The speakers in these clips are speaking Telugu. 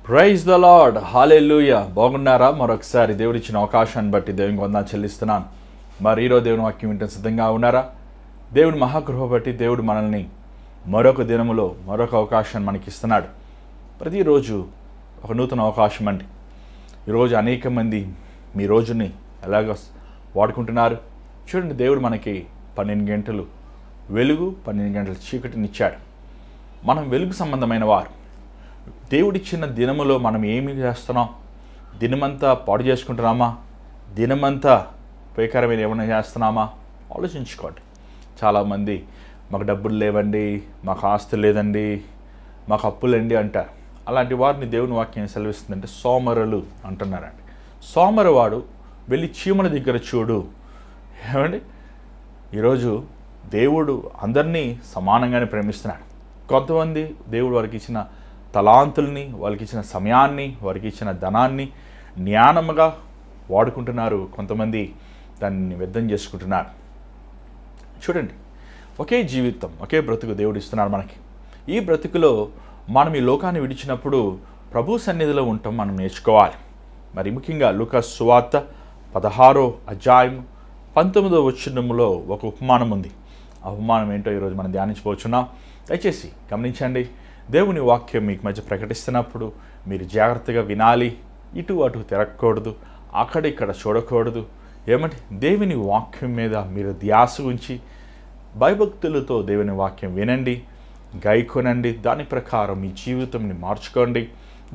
ప్రైజ్ ద లార్డ్, హల్లెలూయా. బాగున్నారా? మరొకసారి దేవుడు ఇచ్చిన అవకాశాన్ని బట్టి దేవునికి వందనాలు చెల్లిస్తున్నాను. మరి ఈరోజు దేవుని వాక్యం వింటే సిద్ధంగా ఉన్నారా? దేవుడి మహాకృప బట్టి దేవుడు మనల్ని మరొక దినములో మరొక అవకాశాన్ని మనకి ఇస్తున్నాడు. ప్రతిరోజు ఒక నూతన అవకాశం అండి. ఈరోజు అనేక మంది మీ రోజుని ఎలాగ వాడుకుంటున్నారు చూడండి. దేవుడు మనకి 12 గంటలు వెలుగు, 12 గంటల చీకటినిచ్చాడు. మనం వెలుగు సంబంధమైన వారు. దేవుడిచ్చిన దినములో మనం ఏమి చేస్తున్నాం? దినమంతా పాడు చేసుకుంటున్నామా? దినమంతా ఉపయోగకరమైన ఏమైనా చేస్తున్నామా? ఆలోచించుకోండి. చాలామంది మాకు డబ్బులు లేవండి, మాకు ఆస్తులు లేదండి, మాకు అప్పులండి అంటారు. అలాంటి వారిని దేవుని వాక్యం సెలవిస్తుందంటే సోమరులు అంటున్నారండి. సోమరవాడు వెళ్ళి చీమల దగ్గర చూడు. ఏమండి, ఈరోజు దేవుడు అందరినీ సమానంగానే ప్రేమిస్తున్నాడు. కొంతమంది దేవుడు వారికి ఇచ్చిన తలాంతుల్ని, వాళ్ళకి ఇచ్చిన సమయాన్ని, వారికి ఇచ్చిన ధనాన్ని జ్ఞానముగా వాడుకుంటున్నారు. కొంతమంది దాన్ని వ్యర్థం చేసుకుంటున్నారు. చూడండి, ఒకే జీవితం, ఒకే బ్రతుకు దేవుడు ఇస్తున్నారు మనకి. ఈ బ్రతుకులో మనం ఈ లోకాన్ని విడిచినప్పుడు ప్రభు సన్నిధిలో ఉండటం మనం నేర్చుకోవాలి. మరి ముఖ్యంగా లూకాసు సువార్త 16వ అధ్యాయం 19వ వచనంలో ఒక ఉపమానం ఉంది. ఆ ఉపమానం ఏంటో ఈరోజు మనం ధ్యానించబోతున్నాం. దయచేసి గమనించండి. దేవుని వాక్యం మీకు మధ్య ప్రకటిస్తున్నప్పుడు మీరు జాగ్రత్తగా వినాలి. ఇటు అటు తిరగకూడదు, అక్కడిక్కడ చూడకూడదు. ఏమంటే దేవుని వాక్యం మీద మీరు ధ్యాస ఉంచి భయభక్తులతో దేవుని వాక్యం వినండి, గైకొనండి. దాని ప్రకారం మీ జీవితంని మార్చుకోండి,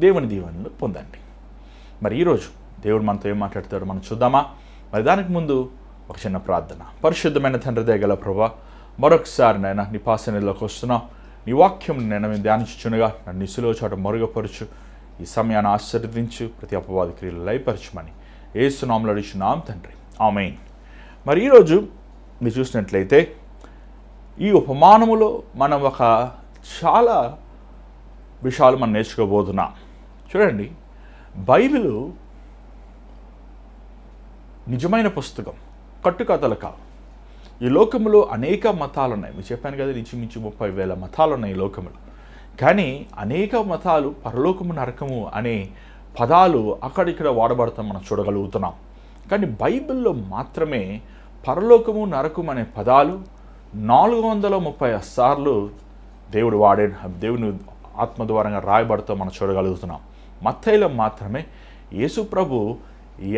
దేవుని దీవెనలు పొందండి. మరి ఈరోజు దేవుడు మనతో ఏం మాట్లాడతాడో మనం చూద్దామా? మరి దానికి ముందు ఒక చిన్న ప్రార్థన. పరిశుద్ధమైన తండ్రి దయగల ప్రభువా, మరొకసారి నాయన నీ పాసనలోకి వస్తున్నాం. నీ వాక్యం నేను మేము ధ్యానించుచునగా నన్ను నిసులో చోట మరుగుపరచు. ఈ సమయాన్ని ఆశీర్వదించు, ప్రతి అపవాద క్రియలు లయపరచమని యేసు నామములో అడుగుచున్నాం తండ్రి, ఆమేన్. మరి ఈరోజు మీరు చూసినట్లయితే ఈ ఉపమానములో మనం ఒక చాలా విషయాలు మనం నేర్చుకోబోతున్నాం. చూడండి, బైబిలు నిజమైన పుస్తకం, కట్టుకథలు కావు. ఈ లోకంలో అనేక మతాలు ఉన్నాయి. మీరు చెప్పాను కదా, ఇంచుమించు 30,000 మతాలు ఉన్నాయి ఈ లోకంలో. కానీ అనేక మతాలు పరలోకము నరకము అనే పదాలు అక్కడిక్కడ వాడబడతాం మనం చూడగలుగుతున్నాం. కానీ బైబిల్లో మాత్రమే పరలోకము నరకము అనే పదాలు 430 సార్లు దేవుడు దేవుని ఆత్మ ద్వారంగా రాయబడతాం మనం చూడగలుగుతున్నాం. మత్తయిలో మాత్రమే యేసు ప్రభు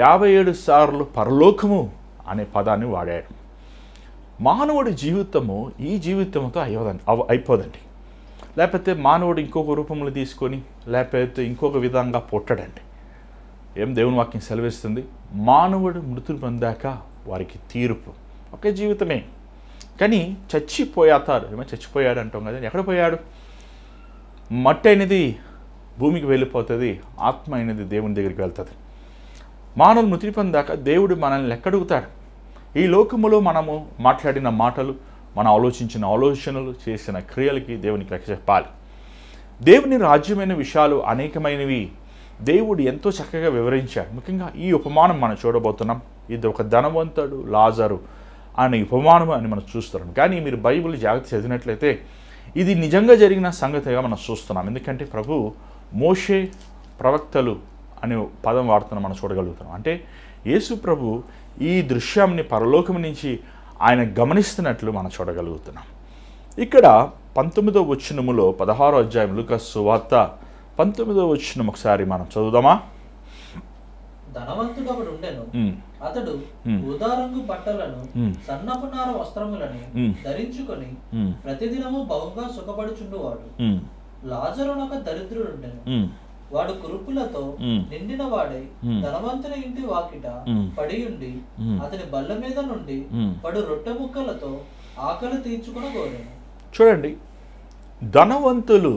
57 సార్లు పరలోకము అనే పదాన్ని వాడాడు. మానవుడి జీవితము ఈ జీవితంతో అయిపోదండి. లేకపోతే మానవుడు ఇంకొక రూపంలో తీసుకొని లేకపోతే ఇంకొక విధంగా పుట్టడండి. ఏం దేవుని వాక్యం సెలవిస్తుంది? మానవుడు మృతులు పొందాక వారికి తీర్పు. ఒకే జీవితమే. కానీ చచ్చిపోయాతారు. ఏమో చచ్చిపోయాడు అంటాం కదా, ఎక్కడ పోయాడు? మట్టి అనేది భూమికి వెళ్ళిపోతుంది, ఆత్మ అనేది దేవుని దగ్గరికి వెళ్తుంది. మానవులు మృతి పొందాక దేవుడు మనల్ని ఎక్కడుగుతాడు? ఈ లోకములో మనము మాట్లాడిన మాటలు, మనం ఆలోచించిన ఆలోచనలు, చేసిన క్రియలకి దేవునికి లెక్క చెప్పాలి. దేవుని రాజ్యమైన విషయాలు అనేకమైనవి దేవుడు ఎంతో చక్కగా వివరించాడు. ముఖ్యంగా ఈ ఉపమానం మనం చూడబోతున్నాం. ఇది ఒక ధనవంతుడు లాజరు అనే ఉపమానం అని మనం చూస్తున్నాం. కానీ మీరు బైబిల్ జాగ్రత్త చదివినట్లయితే ఇది నిజంగా జరిగిన సంగతిగా మనం చూస్తున్నాం. ఎందుకంటే ప్రభు మోషే, ప్రవక్తలు అనే పదం వాడుతున్నాం మనం చూడగలుగుతున్నాం. అంటే యేసు ప్రభు ఈ దృశ్యాన్ని పరలోకం నుంచి ఆయన గమనిస్తున్నట్లు మనం చూడగలుగుతున్నాం. ఇక్కడ 19వ వచనములో 16వ అధ్యాయం లూకాసు సువార్త 19వ వచనం ఒకసారి మనం చదువుదామా? ధనవంతుడు ఒకడు ఉండెను. అతడు ఊదా రంగు బట్టలను, సన్నపు నార వస్త్రములను ధరించుకొని ప్రతిదినము బహుగా సుఖపడుచుండువాడు. లాజరునొక దరిద్రుడు ఉండెను. వాడు కురుపులతో నిండిన వాడై ధనవంతుని ఇంటి వాకిట పడియుండి అతని బల్ల మీద నుండి పడు రొట్టె ముక్కలతో ఆకలి తీర్చుకొనగోరెను. చూడండి, ధనవంతులు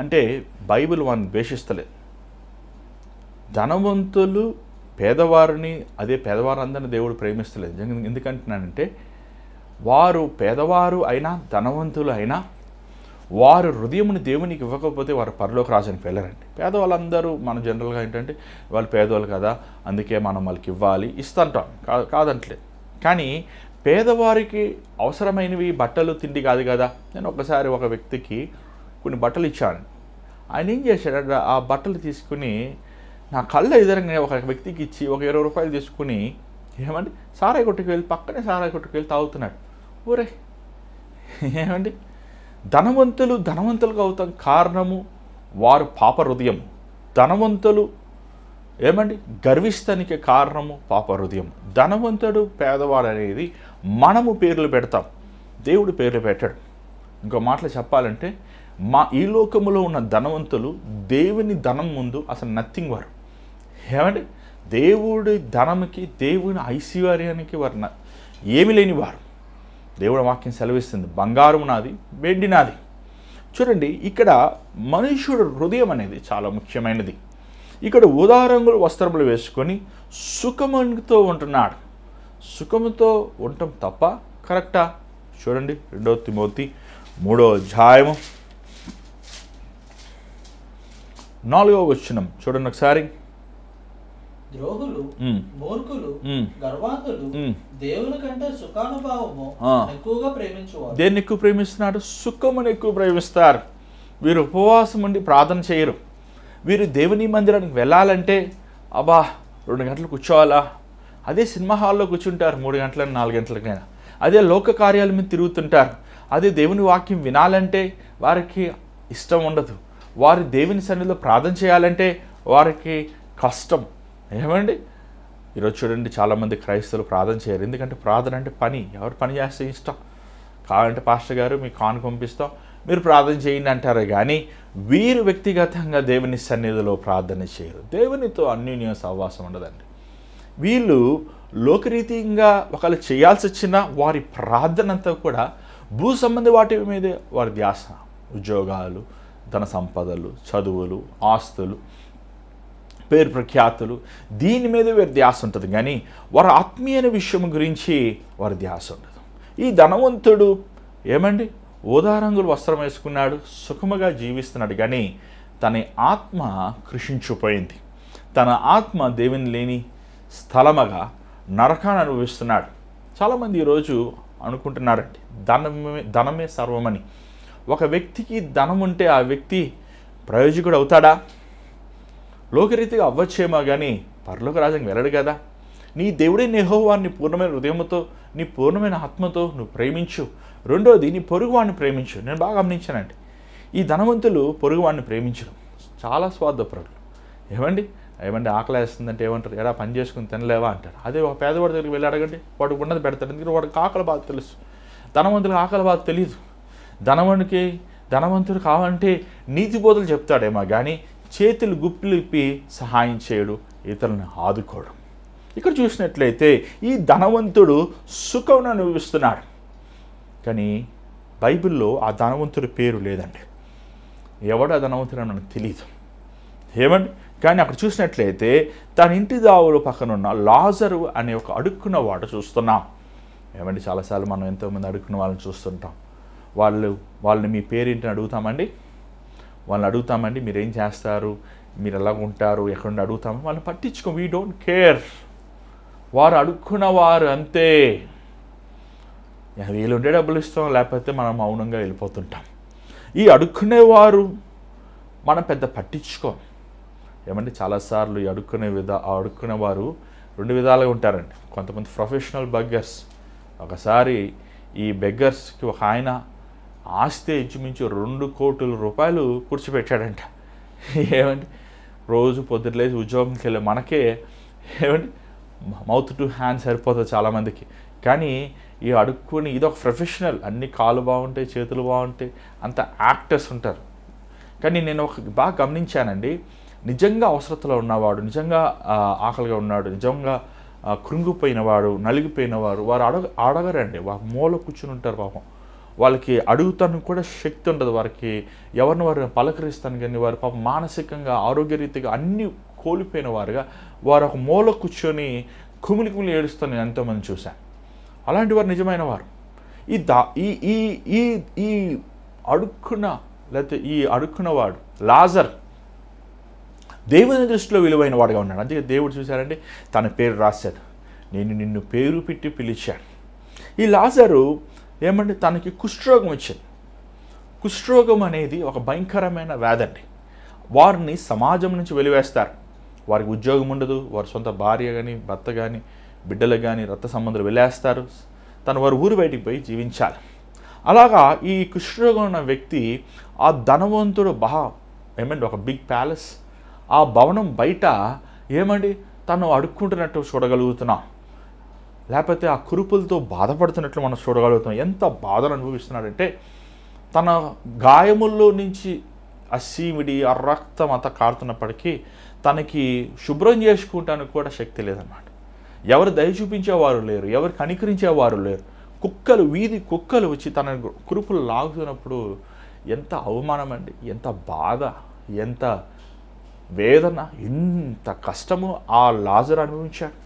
అంటే బైబిల్ వారిని ద్వేషిస్తలేదు. ధనవంతులు పేదవారిని, అదే పేదవారందరినీ దేవుడు ప్రేమిస్తలేదు. ఎందుకంటున్నానంటే వారు పేదవారు అయినా ధనవంతులు అయినా వారు హృదయముని దేవునికి ఇవ్వకపోతే వారు పరలోక రాజ్యానికి వెళ్ళరండి. పేదవాళ్ళందరూ మన జనరల్గా ఏంటంటే వాళ్ళు పేదవాళ్ళు కదా, అందుకే మనం వాళ్ళకి ఇవ్వాలి, ఇస్తుంటాం, కాదంటలేదు. కానీ పేదవారికి అవసరమైనవి బట్టలు, తిండి కాదు కదా. నేను ఒకసారి ఒక వ్యక్తికి కొన్ని బట్టలు ఇచ్చాను. ఆయన ఏం చేశాడు, ఆ బట్టలు తీసుకుని నా కళ్ళ ఎదురుగానే ఒక వ్యక్తికి ఇచ్చి ఒక 20 రూపాయలు తీసుకుని ఏమండి సారాయి కొట్టుకు వెళ్ళి పక్కనే సారాయి కొట్టుకు వెళ్ళి తాగుతున్నాడు. ఊరే ఏమండి ధనవంతులుగా అవుతాం కారణము వారు పాప హృదయం. ధనవంతులు ఏమండి గర్విస్తానికి కారణము పాప హృదయం. ధనవంతుడు పేదవాడు అనేది మనము పేర్లు పెడతాం, దేవుడు పేర్లు పెట్టాడు. ఇంకో మాటలు చెప్పాలంటే ఈ లోకములో ఉన్న ధనవంతులు దేవుని ధనం ముందు అసలు నథింగ్ వారు. ఏమండి దేవుడి ధనంకి దేవుని ఐశ్వర్యానికి వారు ఏమి లేని వారు. దేవుడి వాక్యం సెలవిస్తుంది, బంగారం నాది, వెండి నాది. చూడండి ఇక్కడ మనుష్యుడు హృదయం అనేది చాలా ముఖ్యమైనది. ఇక్కడ ఊదా రంగుల వస్త్రములు వేసుకొని సుఖముతో ఉంటున్నాడు. సుఖముతో ఉండటం తప్ప కరెక్టా? చూడండి 2 తిమోతి 3వ అధ్యాయము 4వ వచనం చూడండి ఒకసారి. ద్రోహులు, మూర్ఖులు, గర్వాంతులు దేవుని కంటే సుఖానుభవము ఎక్కువగా ప్రేమించువారు. దేన్ని ఎక్కువ ప్రేమిస్తున్నాడు? సుఖమును ఎక్కువ ప్రేమిస్తారు. వీరు ఉపవాసం ఉండి ప్రార్థన చేయరు. వీరు దేవుని మందిరానికి వెళ్ళాలంటే 2 గంటలు కూర్చోవాలా? అదే సినిమా హాల్లో కూర్చుంటారు 3 గంటలకు 4 గంటలకైనా. అదే లోక కార్యాల మీద తిరుగుతుంటారు. అదే దేవుని వాక్యం వినాలంటే వారికి ఇష్టం ఉండదు. వారు దేవుని సన్నిధిలో ప్రార్థన చేయాలంటే వారికి కష్టం. ఏమండి ఈరోజు చూడండి చాలామంది క్రైస్తవులు ప్రార్థన చేయరు. ఎందుకంటే ప్రార్థన అంటే పని. ఎవరు పని చేస్తే ఇష్టం? కావాలంటే పాస్టర్ గారు మీకు కానుక పంపిస్తాం, మీరు ప్రార్థన చేయండి అంటారు. కానీ వీరు వ్యక్తిగతంగా దేవుని సన్నిధిలో ప్రార్థన చేయరు. దేవునితో అన్యోన్య సహవాసం ఉండదండి. వీళ్ళు లోకరీతిగా ఒకళ్ళు చేయాల్సి వచ్చిన వారి ప్రార్థన అంతా కూడా భూ సంబంధి వాటి మీదే వారి ధ్యాస. ఉద్యోగాలు, ధన సంపదలు, చదువులు, ఆస్తులు, పేరు ప్రఖ్యాతులు, దీని మీద వారి ధ్యాస ఉంటుంది. కానీ వారి ఆత్మీయ విషయం గురించి వారి ధ్యాస ఉండదు. ఈ ధనవంతుడు ఏమండి ఊదా రంగుల వస్త్రం వేసుకున్నాడు, సుఖముగా జీవిస్తున్నాడు. కానీ తన ఆత్మ కృషించిపోయింది. తన ఆత్మ దేవుని లేని స్థలముగా నరకాన్ని అనుభవిస్తున్నాడు. చాలామంది ఈరోజు అనుకుంటున్నారండి ధనమే సర్వమని. ఒక వ్యక్తికి ధనం ఉంటే ఆ వ్యక్తి ప్రయోజకుడు అవుతాడా? లోకరీతిగా అవ్వచ్చేమో కానీ పరలోక రాజ్యానికి వెళ్ళడు కదా. నీ దేవుడే యెహోవాని పూర్ణమైన హృదయంతో నీ పూర్ణమైన ఆత్మతో నువ్వు ప్రేమించు. రెండోది నీ పొరుగువాడిని ప్రేమించు. నేను బాగా గమనించానండి, ఈ ధనవంతులు పొరుగువాడిని ప్రేమించడం చాలా స్వార్థపరులు. ఏమండి ఆకలి వేస్తుందంటే ఏమంటారు? ఎరా పని చేసుకుని తినలేవా అంటారు. అదే ఒక పేదవాడి దగ్గరికి వెళ్ళి అడగండి, వాడికి ఉన్నది పెడతాడు. ఎందుకంటే వాడికి ఆకలి బాధ తెలుసు. ధనవంతులకు ఆకలి బాధ తెలియదు. ధనవంతుడు కావాలంటే నీతి బోధలు చెప్తాడేమో కానీ చేతులు గుప్పిలు ఇప్పి సహాయం చేయడు, ఇతరులను ఆదుకోడు. ఇక్కడ చూసినట్లయితే ఈ ధనవంతుడు సుఖం అనుభవిస్తున్నాడు. కానీ బైబిల్లో ఆ ధనవంతుడి పేరు లేదండి. ఎవడు ఆ ధనవంతుడు మనకు తెలియదు. ఏమండి కానీ అక్కడ చూసినట్లయితే తన ఇంటి దావుల పక్కన ఉన్న లాజరు అనే ఒక అడుక్కున్న వాడు చూస్తున్నాం. ఏమండి చాలాసార్లు మనం ఎంతోమంది అడుక్కున్న వాళ్ళని చూస్తుంటాం. వాళ్ళని మీ పేరేంటని అడుగుతామండి. వాళ్ళని అడుగుతామండి మీరేం చేస్తారు, మీరు ఎలా ఉంటారు, ఎక్కడ అడుగుతాము. వాళ్ళని పట్టించుకో. We don't care. వారు అడుక్కున్నవారు అంతే. వీలుంటే డబ్బులు ఇస్తాం, లేకపోతే మనం మౌనంగా వెళ్ళిపోతుంటాం. ఈ అడుక్కునేవారు మనం పెద్ద పట్టించుకోం. ఏమంటే చాలాసార్లు ఈ అడుక్కునేవారు 2 విధాలుగా ఉంటారండి. కొంతమంది ప్రొఫెషనల్ బెగ్గర్స్. ఒకసారి ఈ బెగ్గర్స్కి ఒక ఆయన ఆస్తి ఇంచుమించు 2 కోట్ల రూపాయలు కూర్చిపెట్టాడంట. ఏమండి రోజు పొద్దులేసి ఉద్యోగంకి వెళ్ళే మనకే ఏమండి మౌత్ టు హ్యాండ్ సరిపోతుంది చాలామందికి. కానీ ఈ అడుక్కుని ఇదొక ప్రొఫెషనల్. అన్ని కాళ్ళు బాగుంటాయి, చేతులు బాగుంటాయి, అంత యాక్టర్స్ ఉంటారు. కానీ నేను బాగా గమనించానండి, నిజంగా అవసరతలో ఉన్నవాడు, నిజంగా ఆకలిగా ఉన్నాడు, నిజంగా కృంగిపోయినవాడు, నలిగిపోయినవారు వారు అడగరండి. వారు మూల కూర్చుని ఉంటారు. పాపం వాళ్ళకి అడుగుతానికి కూడా శక్తి ఉండదు. వారికి ఎవరిని వారు పలకరిస్తాను కానీ వారు పాపం మానసికంగా ఆరోగ్యరీతిగా అన్నీ కోల్పోయిన వారుగా వారు ఒక మూల కూర్చొని కుమిలి ఏడుస్తాను నేను ఎంతోమంది చూశాను. అలాంటి వారు నిజమైన వారు. ఈ అడుక్కున్న లేకపోతే ఈ అడుక్కున్నవాడు లాజర్ దేవుని దృష్టిలో విలువైన వాడుగా ఉన్నాడు. అందుకే దేవుడు చూశారంటే తన పేరు రాశాడు, నేను నిన్ను పేరు పెట్టి పిలిచాను. ఈ లాజరు ఏమంటే తనకి కుష్ఠరోగం వచ్చింది. కుష్ఠరోగం అనేది ఒక భయంకరమైన వ్యాధి అండి. వారిని సమాజం నుంచి వెలివేస్తారు. వారికి ఉద్యోగం ఉండదు, వారి సొంత భార్య కానీ భర్త కానీ బిడ్డలకు కానీ రక్త సంబంధాలు వెళ్ళేస్తారు. వారి ఊరు బయటికి పోయి జీవించాలి. అలాగా ఈ కుష్ఠరోగం ఉన్న వ్యక్తి ఆ ధనవంతుడు ఒక బిగ్ ప్యాలెస్, ఆ భవనం బయట తను అడుక్కుంటున్నట్టు చూడగలుగుతున్నాం, లేకపోతే ఆ కురుపులతో బాధపడుతున్నట్లు మనం చూడగలుగుతున్నాం. ఎంత బాధను అనుభవిస్తున్నాడంటే తన గాయముల్లో నుంచి ఆ సీమిడి ఆ రక్తం అంతా కారుతున్నప్పటికీ తనకి శుభ్రం చేసుకుంటానికి కూడా శక్తి లేదన్నమాట. ఎవరు దయ చూపించేవారు లేరు, ఎవరు కనికరించేవారు లేరు. వీధి కుక్కలు వచ్చి తన కురుపులు లాగుతున్నప్పుడు ఎంత అవమానం అండి, ఎంత బాధ, ఎంత వేదన, ఎంత కష్టము ఆ లాజరు అనుభవించాడు.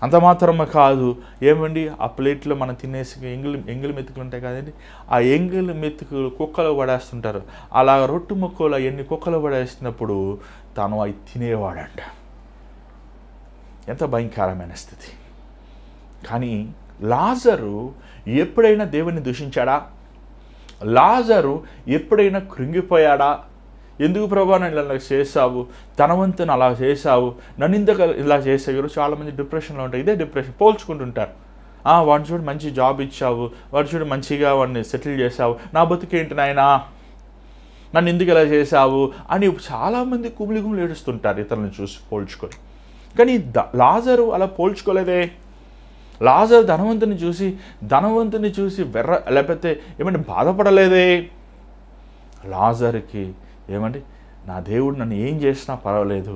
అంత మాత్రమే కాదు ఆ ప్లేట్లో మనం తినేసి ఎంగిలి మెతుకులు ఉంటాయి కదండి, ఆ ఎంగిలి మెతుకులు కుక్కలు పడేస్తుంటారు. అలా రొట్టు ముక్కలు ఎన్ని కుక్కలు పడేసినప్పుడు తను అవి తినేవాడంట. ఎంత భయంకరమైన స్థితి. కానీ లాజరు ఎప్పుడైనా దేవుని దూషించాడా? లాజరు ఎప్పుడైనా కృంగిపోయాడా? ఎందుకు ప్రభా నన్ను ఇలా చేసావు, ధనవంతుని అలా చేసావు, నన్ను ఇంతగా ఇలా చేసావు? చాలామంది డిప్రెషన్లో ఉంటారు. ఇదే డిప్రెషన్ పోల్చుకుంటుంటారు. వాడిని చూడు మంచి జాబ్ ఇచ్చావు, వాడు చూడు మంచిగా వాడిని సెటిల్ చేసావు, నా బతుకేంటి నాయనా, నన్ను ఎందుకు ఇలా చేసావు అని చాలామంది కుమిలి ఏడుస్తుంటారు ఇతరులను చూసి పోల్చుకొని. కానీ లాజరు అలా పోల్చుకోలేదే. లాజరు ధనవంతుని చూసి లేకపోతే బాధపడలేదే. లాజరుకి నా దేవుడు నన్ను ఏం చేసినా పర్వాలేదు,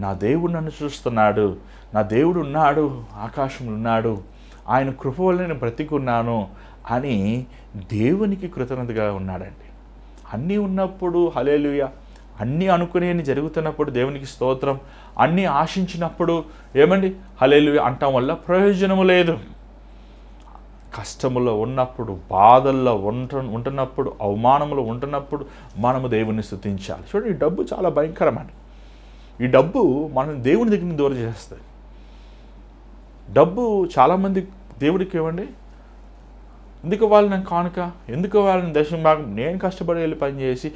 నా దేవుడు నన్ను చూస్తున్నాడు, నా దేవుడు ఉన్నాడు, ఆకాశంలో ఉన్నాడు, ఆయన కృప వల్ల నేను బ్రతికున్నాను అని దేవునికి కృతజ్ఞతగా ఉన్నాడండి. అన్నీ ఉన్నప్పుడు హల్లెలూయా, అన్నీ అనుకునే జరుగుతున్నప్పుడు దేవునికి స్తోత్రం, అన్నీ ఆశించినప్పుడు హల్లెలూయా అంటాం వల్ల ప్రయోజనము లేదు. కష్టములో ఉన్నప్పుడు, బాధల్లో ఉంటున్నప్పుడు, అవమానములో ఉంటున్నప్పుడు మనము దేవుని స్తుతించాలి. చూడండి, ఈ డబ్బు చాలా భయంకరమండి. ఈ డబ్బు మనం దేవుని దగ్గర నుంచి దూరం చేస్తుంది. డబ్బు చాలామంది దేవుడికి ఎందుకు ఇవ్వాలి నేను కానుక, ఎందుకు ఇవ్వాలి నేను దశమ భాగం, నేను కష్టపడి వెళ్ళి పని చేసి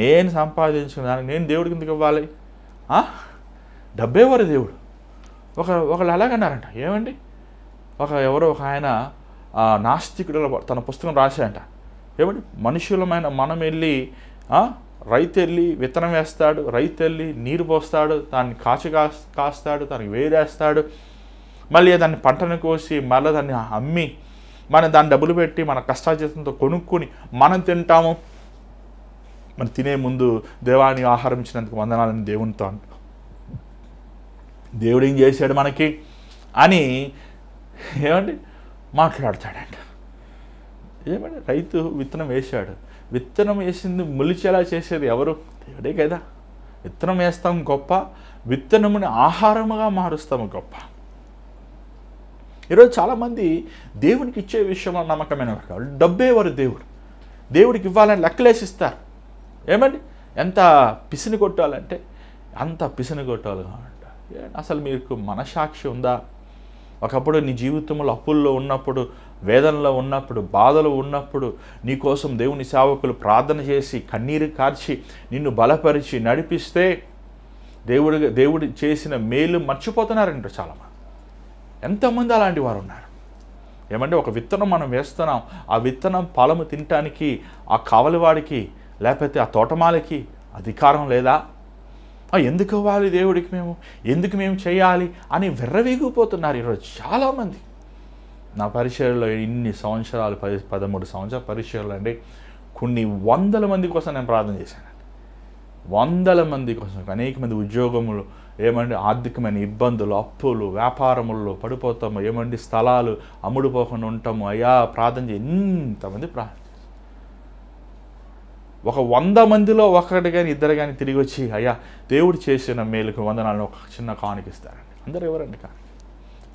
నేను సంపాదించుకున్న దానికి నేను దేవుడికి ఎందుకు ఇవ్వాలి? డబ్బేవారు దేవుడు. ఒకళ్ళు అలాగన్నారంట. ఎవరో ఒక ఆయన నాస్తికుడు తన పుస్తకం రాశాడంట. మనుషులమైన మనం వెళ్ళి రైతు వెళ్ళి విత్తనం వేస్తాడు, రైతు వెళ్ళి నీరు పోస్తాడు, దాన్ని కాస్తాడు, దానికి వేరేస్తాడు, మళ్ళీ దాన్ని పంటను కోసి మళ్ళీ దాన్ని అమ్మి మనం దాన్ని డబ్బులు పెట్టి మన కష్టార్జితంతో కొనుక్కొని మనం తింటాము. మనం తినే ముందు దేవాన్ని ఆహారం ఇచ్చినందుకు వందనాలని దేవునితో అంటాం. దేవుడు ఏం చేశాడు మనకి అని మాట్లాడతాడంట. రైతు విత్తనం వేశాడు, విత్తనం వేసింది మొలిచేలా చేసేది ఎవరు? దేవుడే కదా. విత్తనం వేస్తాం గొప్ప, విత్తనముని ఆహారముగా మారుస్తాము గొప్ప. ఈరోజు చాలామంది దేవునికి ఇచ్చే విషయంలో నమ్మకమైన వారు. డబ్బేవారు దేవుడికి ఇవ్వాలని లెక్కలేసిస్తారు. ఎంత పిసిని కొట్టాలంటే అంత పిసిని కొట్టాలి కావాలంట. అసలు మీకు మనసాక్షి ఉందా? ఒకప్పుడు నీ జీవితంలో అప్పుల్లో ఉన్నప్పుడు, వేదనలో ఉన్నప్పుడు, బాధలో ఉన్నప్పుడు నీకోసం దేవుని సేవకులు ప్రార్థన చేసి కన్నీరు కార్చి నిన్ను బలపరిచి నడిపిస్తే దేవుడు చేసిన మేలు మర్చిపోతున్నారంట చాలామంది. ఎంతమంది అలాంటి వారు ఉన్నారు. ఒక విత్తనం మనం వేస్తున్నాం, ఆ విత్తనం ఫలము తినటానికి ఆ కావలివాడికి లేకపోతే ఆ తోటమాలకి అధికారం లేదా? ఎందుకు ఇవ్వాలి దేవుడికి ఎందుకు మేము చేయాలి అని విర్రవీగిపోతున్నారు ఈరోజు చాలామంది. నా పరిచయలో ఇన్ని సంవత్సరాలు 13 సంవత్సరాల పరిచయలు అండి, కొన్ని వందల మంది కోసం నేను ప్రార్థన చేశానండి. వందల మంది కోసం, అనేక మంది ఉద్యోగములు ఆర్థికమైన ఇబ్బందులు, అప్పులు, వ్యాపారముల్లో పడిపోతాము, స్థలాలు అమ్ముడుపోకుండా ఉంటాము. అయ్యా ప్రార్థన ఎంతమంది ప్రార్థన. ఒక 100 మందిలో ఒకటి కానీ ఇద్దరు కానీ తిరిగి వచ్చి అయ్యా దేవుడు చేసిన మేలుకు వందనాలను ఒక చిన్న కానుకిస్తారండి. అందరూ ఎవరండి కాను?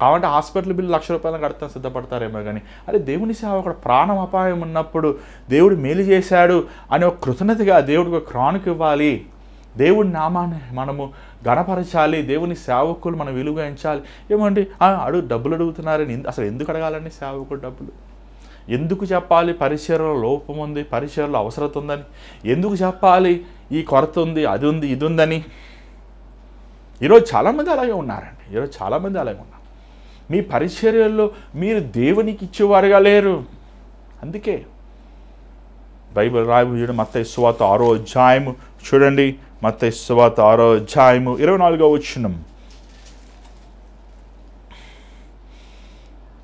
కాబట్టి హాస్పిటల్ బిల్లు ₹1,00,000 కడతాను సిద్ధపడతారేమో కానీ అరే దేవుని సేవకుడు ప్రాణం అపాయం ఉన్నప్పుడు దేవుడు మేలు చేశాడు అని ఒక కృతజ్ఞతగా దేవుడికి ఒక కానుక ఇవ్వాలి. దేవుడి నామాన్ని మనము గణపరచాలి, దేవుని సేవకులు మనం విలువగా ఎంచాలి. డబ్బులు అడుగుతున్నారని అసలు ఎందుకు అడగాలండి సేవకుడు డబ్బులు? ఎందుకు చెప్పాలి పరిచర్యలో లోపం ఉంది, పరిచర్యలో అవసరత ఉందని? ఎందుకు చెప్పాలి ఈ కొరత ఉంది, అది ఉంది, ఇది ఉందని? ఈరోజు చాలామంది అలాగే ఉన్నారండి. ఈరోజు చాలామంది అలాగే ఉన్నారు. మీ పరిచర్యల్లో మీరు దేవునికి ఇచ్చేవారుగా లేరు. అందుకే బైబిల్ రాయబడి మత్తయి సువార్త 6వ అధ్యాయము చూడండి. మత్తయి సువార్త 6వ అధ్యాయము 24వ వచనం.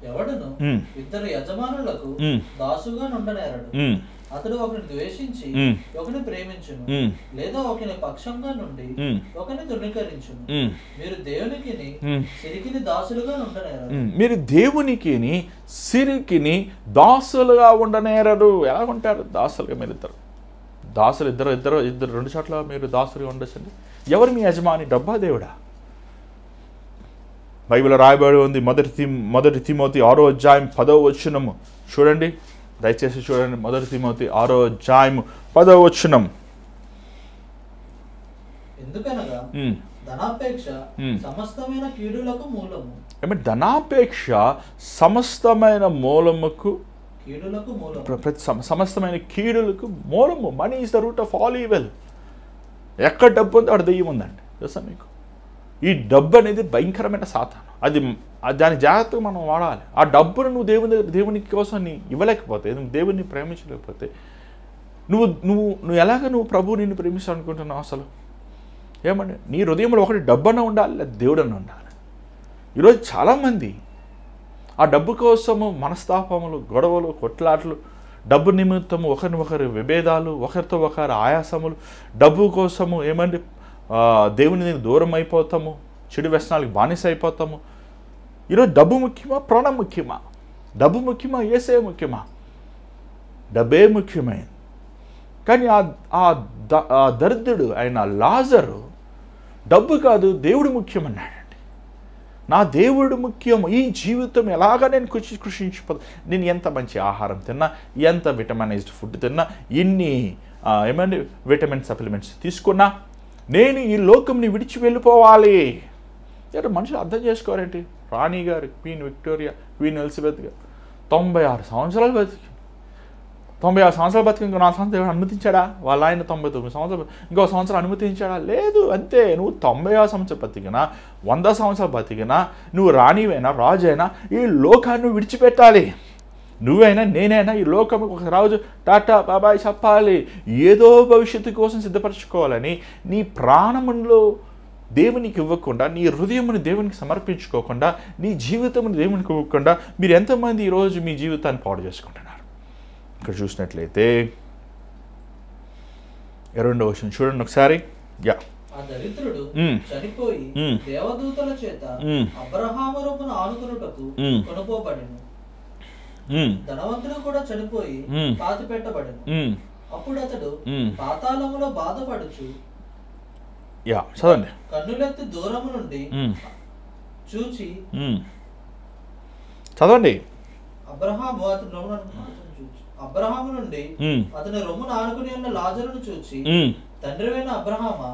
ఎవడును ఇద్దరు యజమానులకు దాసుగా నుండనేరడు. అతడు ఒకరిని ద్వేషించి ఒకరిని ప్రేమించును, లేదా ఒకరిని పక్షంగా నుండి ఒకరిని తృణీకరించును. మీరు దేవునికిని సిరికిని దాసులుగా ఉండనేరరు. మీరు దేవునికిని సిరికిని దాసులుగా ఉండనేరరు. ఎలా ఉంటారు దాసులుగా? మీరు ఇద్దరు దాసులు, ఇద్దరు రెండు చోట్ల మీరు దాసులుగా ఉండొచ్చండి. ఎవరు మీ యజమాని? డబ్బా దేవుడా? బైబిల్లో రాయబడి ఉంది మొదటి తిమోతి 6వ అధ్యాయం 10వ వచనము చూడండి. దయచేసి చూడండి. మొదటి తిమోతి 6వ అధ్యాయం 10వ వచనం. ఎందుకనగా ధనాపేక్ష సమస్తమైన కీడులకు మూలము. ఏమంటే ధనాపేక్ష సమస్తమైన మూలముకు, సమస్తమైన కీడులకు మూలము. Money is the root of all evil. ఎక్కడ డబ్బు ఉందో అక్కడ దెయ్యం ఉందండి. తెలుసా మీకు? ఈ డబ్బు అనేది భయంకరమైన సాతాను. అది దాని జాగ్రత్తగా మనం వాడాలి. ఆ డబ్బును నువ్వు దేవునికి కోసం నీ ఇవ్వలేకపోతే, నువ్వు దేవుడిని ప్రేమించలేకపోతే, నువ్వు ఎలాగ నువ్వు ప్రభువు నిన్ను ప్రేమిస్తావు అసలు? ఏమంటే నీ హృదయంలో ఒకటి డబ్బు అన్న ఉండాలి, లేదా దేవుడు అన్న ఉండాలి. ఈరోజు చాలామంది ఆ డబ్బు కోసము మనస్తాపములు, గొడవలు, కొట్లాటలు, డబ్బు నిమిత్తము ఒకరినొకరు విభేదాలు, ఒకరితో ఒకరు ఆయాసములు, డబ్బు కోసము ఏమంటే దేవుని దూరం అయిపోతాము, చెడు వ్యసనాలకు బానిస అయిపోతాము. ఈరోజు డబ్బు ముఖ్యమా, ప్రాణం ముఖ్యమా? డబ్బు ముఖ్యమా, యేసే ముఖ్యమా? డబ్బే ముఖ్యమైనది. కానీ ఆ దరిద్రుడు ఆయన లాజరు డబ్బు కాదు దేవుడు ముఖ్యమన్నాడండి. నా దేవుడు ముఖ్యం. ఈ జీవితం ఎలాగా నేను కృషించిపోతా, నేను ఎంత మంచి ఆహారం తిన్నా, ఎంత విటమినైజ్డ్ ఫుడ్ తిన్నా, ఎన్ని ఏమంటే విటమిన్ సప్లిమెంట్స్ తీసుకున్నా, నేను ఈ లోకంని విడిచి వెళ్ళిపోవాలి. మనుషులు అర్థం చేసుకోరేంటి? రాణి గారు, క్వీన్ విక్టోరియా, క్వీన్ ఎలిజబెత్ గారు 96 సంవత్సరాలు బతికి, 96 సంవత్సరాలు బతికి ఇంకో 4 సంవత్సరాలు అనుమతించాడా? వాళ్ళ ఆయన 99 సంవత్సరాలు, ఇంకో సంవత్సరం అనుమతించాడా? లేదు. అంతే. నువ్వు 96 సంవత్సరాలు బతికినా, 100 సంవత్సరాలు బతికినా, నువ్వు రాణివైనా రాజు అయినా ఈ లోకాన్ని విడిచిపెట్టాలి. నువ్వైనా నేనైనా ఈ లోకంకి ఒక రాజు టాటా బాబాయ్ చెప్పాలి. ఏదో భవిష్యత్తు కోసం సిద్ధపరచుకోవాలని నీ ప్రాణంలో దేవునికి ఇవ్వకుండా, నీ హృదయముని దేవునికి సమర్పించుకోకుండా, నీ జీవితముని దేవునికి ఇవ్వకుండా మీరు ఎంతమంది ఈరోజు మీ జీవితాన్ని పాడు చేసుకుంటున్నారు? ఇక్కడ చూసినట్లయితే 22వ వచనం చూడండి ఒకసారి. ఆ దరిద్రుడు చనిపోయి దేవదూతల చేత అబ్రహాము రూపును ఆనుకొనుటకు కొనుపోబడెను. ధనవంతుడు కూడా చనిపోయి పాతి పెట్టబడెను. అప్పుడు అతడు పాతాళములో బాధపడుచు చదవండి. కన్నులెత్తి దూరము నుండి చూచి చదవండి. అబ్రహాము నుండి అతని రొమ్మును ఆనుకుని ఉన్న లాజరును చూచి, తండ్రివైన అబ్రహామా,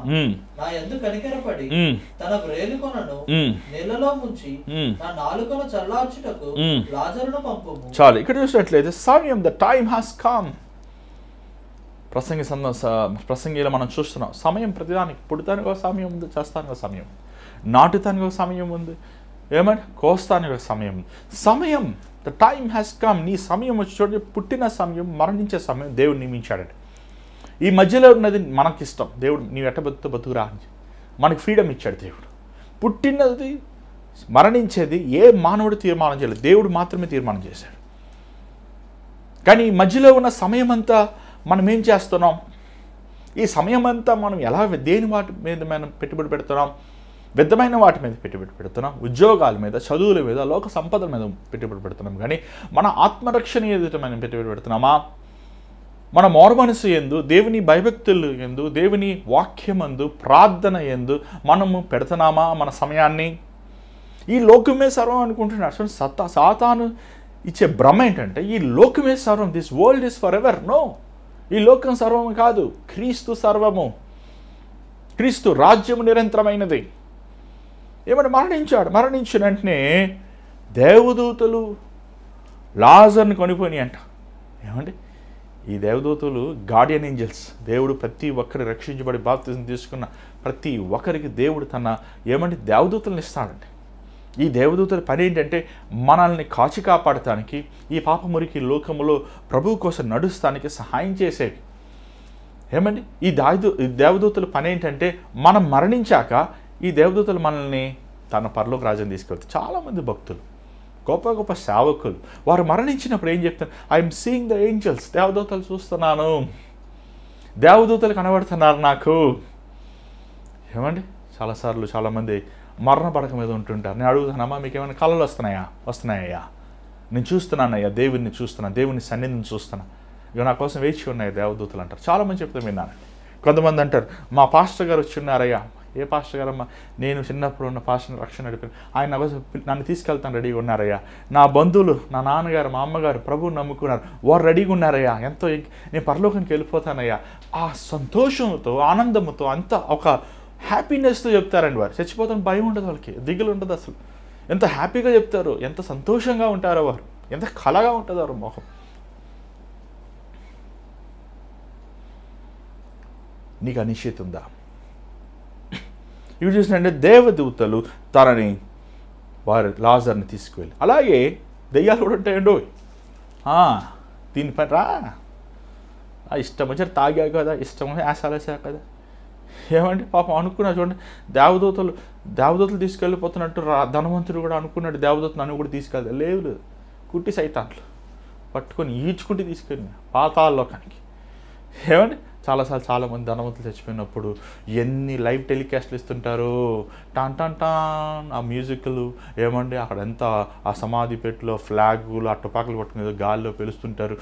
నా యందు కనికరపడి తన వ్రేలికొనను నీళ్లలో ముంచి నా నాలుకను చల్లార్చుటకు లాజరును పంపుము. చాలు. ఇక్కడ చూసినట్లయితే సమయం, ద టైమ్ హాస్ కమ్. ప్రసంగిలో మనం చూస్తున్నాం. సమయం ప్రతిదానికి. పుడతానికి ఒక సమయం ఉంది, చేస్తానికి ఒక సమయం, నాటుతానికి ఒక సమయం ఉంది, ఏమంటే కోస్తానికి ఒక సమయం ఉంది. సమయం, ద టైమ్ హ్యాస్ కమ్. నీ సమయం వచ్చి చూడండి. పుట్టిన సమయం, మరణించే సమయం దేవుడు నియమించాడండి. ఈ మధ్యలో ఉన్నది మనకిష్టం. దేవుడు నీవు ఎట్ట బతుకురా అని మనకి ఫ్రీడమ్ ఇచ్చాడు దేవుడు. పుట్టినది, మరణించేది ఏ మానవుడు తీర్మానం చేయలేదు, దేవుడు మాత్రమే తీర్మానం చేశాడు. కానీ ఈ మధ్యలో ఉన్న సమయం అంతా మనం ఏం చేస్తున్నాం? ఈ సమయం అంతా మనం ఎలా దేని వాటి మీద మనం పెట్టుబడి పెడుతున్నాం? విధమైన వాటి మీద పెట్టుబడి పెడుతున్నాం, ఉద్యోగాల మీద, చదువుల మీద, లోక సంపదల మీద పెట్టుబడి పెడుతున్నాం. కానీ మన ఆత్మరక్షణ ఎదుట మనం పెట్టుబడి పెడుతున్నామా? మన మారుమనసు యందు, దేవుని భయభక్తులు యందు, దేవుని వాక్యమందు, ప్రార్థన యందు మనము పెడుతున్నామా మన సమయాన్ని? ఈ లోకమే సర్వం అనుకుంటున్నాడు. సాతాను ఇచ్చే భ్రమ ఏంటంటే ఈ లోకమే సర్వం, this world is forever. No, ఈ లోకం సర్వం కాదు, క్రీస్తు సర్వము. క్రీస్తు రాజ్యము నిరంతరమైనది. ఏమంటే మరణించాడు. మరణించిన వెంటనే దేవదూతలు లాజర్ని కొనిపోయినాయి అంట. ఏమండి, ఈ దేవదూతలు గార్డియన్ ఏంజల్స్. దేవుడు ప్రతి ఒక్కరి రక్షించబడి బాప్తిజం తీసుకున్న ప్రతి ఒక్కరికి దేవుడు తన దేవదూతలను ఇస్తాడండి. ఈ దేవదూతల పని ఏంటంటే మనల్ని కాచి కాపాడటానికి, ఈ పాపమురికి లోకములో ప్రభువు కోసం నడుస్తానికి సహాయం చేసేవి. ఈ దేవదూతల పని ఏంటంటే మనం మరణించాక ఈ దేవదూతలు మనల్ని తన పరలోక రాజ్యం తీసుకెళ్తారు. చాలామంది భక్తులు, గొప్ప గొప్ప సేవకులు, వారు మరణించినప్పుడు ఏం చెప్తారు? I'm seeing the angels. దేవదూతలు చూస్తున్నాను, దేవదూతలు కనబడుతున్నారు నాకు. చాలాసార్లు చాలామంది మరణ పడక మీద ఉంటుంటారు. నేను అడుగుతానమ్మా, మీకు ఏమైనా కళలు వస్తున్నాయా? నేను చూస్తున్నానయ్యా, దేవుడిని చూస్తున్నాను, దేవుని సన్నిధిని చూస్తున్నా, ఇక నా కోసం వేచి ఉన్నాయి దేవదూతలు అంటారు. చాలామంది చెప్తే విన్నాను. కొంతమంది అంటారు, మా పాస్టర్ గారు వచ్చి ఉన్నారయ్యా. ఏ పాస్టర్ గారమ్మా? నేను చిన్నప్పుడు ఉన్న పాస్టర్ రక్షణ నడిపాను, ఆయన నా కోసం నన్ను తీసుకెళ్తాను రెడీగా ఉన్నారయ్యా. నా బంధువులు, నా నాన్నగారు, మా అమ్మగారు ప్రభువుని నమ్ముకున్నారు, వారు రెడీగా ఉన్నారయ్యా. ఎంతో నేను పరలోకానికి వెళ్ళిపోతానయ్యా. ఆ సంతోషంతో, ఆనందంతో, అంత ఒక హ్యాపీనెస్తో చెప్తారండి. వారు చచ్చిపోతాను భయం ఉండదు, వాళ్ళకి దిగులు ఉండదు. అసలు ఎంత హ్యాపీగా చెప్తారో, ఎంత సంతోషంగా ఉంటారో వారు, ఎంత కళగా ఉంటుంది వారు మొహం. నీకు అనిశ్చిత ఉందా? ఇవి చూసినంటే దేవదూతలు తనని వారి లాజర్ని తీసుకువెళ్ళి, అలాగే దెయ్యాలు కూడా ఉంటాయండో. దీనిపైన రా, ఇష్టం వచ్చారు, తాగా కదా, ఇష్టం వచ్చి యాసాలేసా కదా. పాపం అనుకున్నా చూడండి, దేవదూతలు తీసుకెళ్ళిపోతున్నట్టు ధనవంతుడు కూడా అనుకున్నాడు దేవదూత నన్ను కూడా తీసుకెళ్తా. లేదు, కుట్టి సైతాన్లు పట్టుకొని ఈడ్చుకుంటే తీసుకెళ్ళి పాతాళలోకానికి. చాలాసార్లు చాలామంది ధనవంతులు చచ్చిపోయినప్పుడు ఎన్ని లైవ్ టెలికాస్ట్లు ఇస్తుంటారు, టాన్ టాన్ టాన్ ఆ మ్యూజిక్లు. అక్కడ ఎంత ఆ సమాధి పెట్టులో ఫ్లాగులు, ఆ టుపాకులు పట్టుకుని గాల్లో పెలుస్తుంటారు.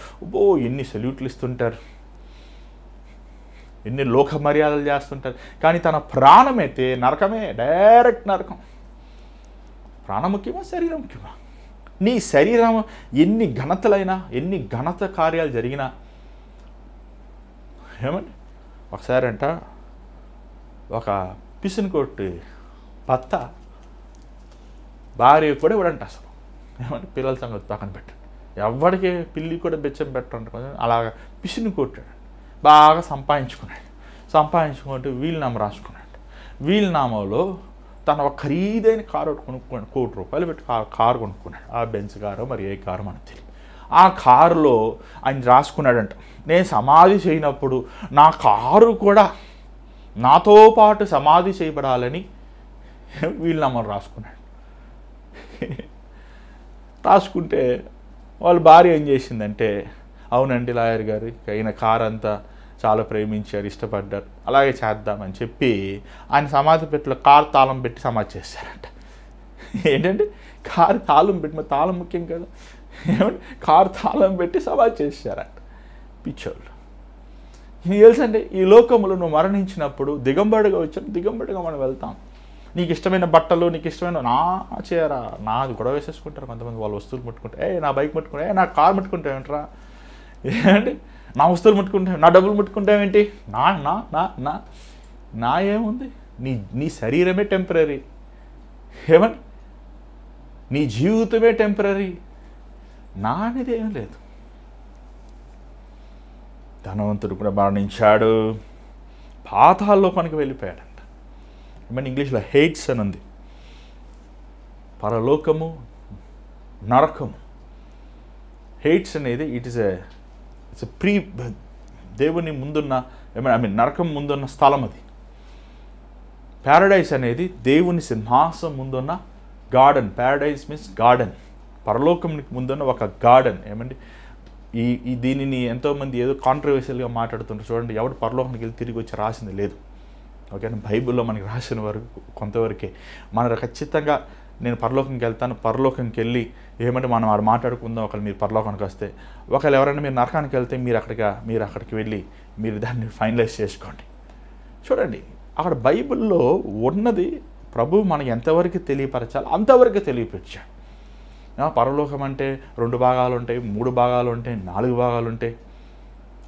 ఎన్ని సెల్యూట్లు ఇస్తుంటారు, ఎన్ని లోక మర్యాదలు చేస్తుంటారు. కానీ తన ప్రాణమైతే నరకమే, డైరెక్ట్ నరకం. ప్రాణం ముఖ్యమా, శరీరం ముఖ్యమా? నీ శరీరం ఎన్ని ఘనతలైనా, ఎన్ని ఘనత కార్యాలు జరిగినా, ఒకసారి అంట ఒక పిసిని కొట్టి భర్త భార్య కూడా ఇవ్వడంట. అసలు పిల్లల సంగతి పక్కన పెట్టండి, ఎవరికి పిల్లి కూడా బెచ్చం పెట్టండి. అలాగా పిసిని కొట్టాడు, బాగా సంపాదించుకుంటూ వీలునామా రాసుకున్నాడు. వీలునామాలో తను ఒక ఖరీదైన కారు కొనుక్కున్నాడు, ₹1,00,00,000 పెట్టి కారు కొనుక్కున్నాడు. ఆ బెంజ్ కారు మరి ఏ కారు మనకు తెలియదు. ఆ కారులో ఆయన రాసుకున్నాడంట, నేను సమాధి చేయనప్పుడు నా కారు కూడా నాతో పాటు సమాధి చేయబడాలని వీలునామాలు రాసుకున్నాడు. రాసుకుంటే వాళ్ళ భార్య ఏం చేసిందంటే, అవునండి లాయర్ గారు, అయిన కారు అంతా చాలా ప్రేమించారు, ఇష్టపడ్డారు, అలాగే చేద్దామని చెప్పి ఆయన సమాధి పెట్టిలో కారు తాళం పెట్టి సమాధి చేశారంట. ఏంటంటే కారు తాళం పెట్టి, తాళం ముఖ్యం కదా, కారు తాళం పెట్టి సమాధి చేశారంట. పిచ్చోళ్ళు. నీకు తెలుసండి, ఈ లోకంలో నువ్వు మరణించినప్పుడు దిగంబడిగా వచ్చాను, దిగంబడిగా మనం వెళ్తాం. నీకు ఇష్టమైన బట్టలు, నీకు ఇష్టమైన నా చేయరా, నాది గొడవ వేసేసుకుంటారు కొంతమంది. వాళ్ళ వస్తువులు ముట్టుకుంటే, నా బైక్ ముట్టుకుంటే, నా కారు ముట్టుకుంటావేంట్రా, ఏంటి నా వస్తువులు ముట్టుకుంటా, నా డబ్బులు ముట్టుకుంటావేంటి, నా నా నా నా నా ఏముంది? నీ శరీరమే టెంపరీ, నీ జీవితమే టెంపరీ, నా అనేది ఏం లేదు. ధనవంతుడు కూడా మరణించాడు, పాతాళలోకానికి వెళ్ళిపోయాడంట. ఇంగ్లీష్లో హెయిట్స్ అని ఉంది. పరలోకము, నరకము. హెయిట్స్ అనేది ఇట్స్ ప్రీ దేవుని ముందున్న నరకం ముందున్న స్థలం అది. ప్యారడైజ్ అనేది దేవుని సింహాసనం ముందున్న గార్డెన్. Paradise means garden. పరలోకంకి ముందున్న ఒక గార్డెన్. ఈ దీనిని ఎంతోమంది ఏదో కాంట్రవర్షియల్గా మాట్లాడుతుంటారు చూడండి. ఎవడు పరలోకానికి వెళ్ళి తిరిగి వచ్చి రాసింది లేదు. ఓకేనా, బైబిల్లో మనకి రాసిన వరకు కొంతవరకే. మన ఖచ్చితంగా నేను పరలోకంకి వెళ్తాను, పరలోకంకి వెళ్ళి మనం ఆడ మాట్లాడుకుందాం. ఒకవేళ మీరు పరలోకానికి వస్తే, ఒకవేళ ఎవరైనా మీరు నరకానికి వెళ్తే మీరు అక్కడికి వెళ్ళి మీరు దాన్ని ఫైనలైజ్ చేసుకోండి. చూడండి, అక్కడ బైబిల్లో ఉన్నది ప్రభు మనకి ఎంతవరకు తెలియపరచాలి అంతవరకు తెలియపరిచాడు. పరలోకం అంటే 2 భాగాలు ఉంటాయి, 3 భాగాలు ఉంటాయి, 4 భాగాలు ఉంటాయి.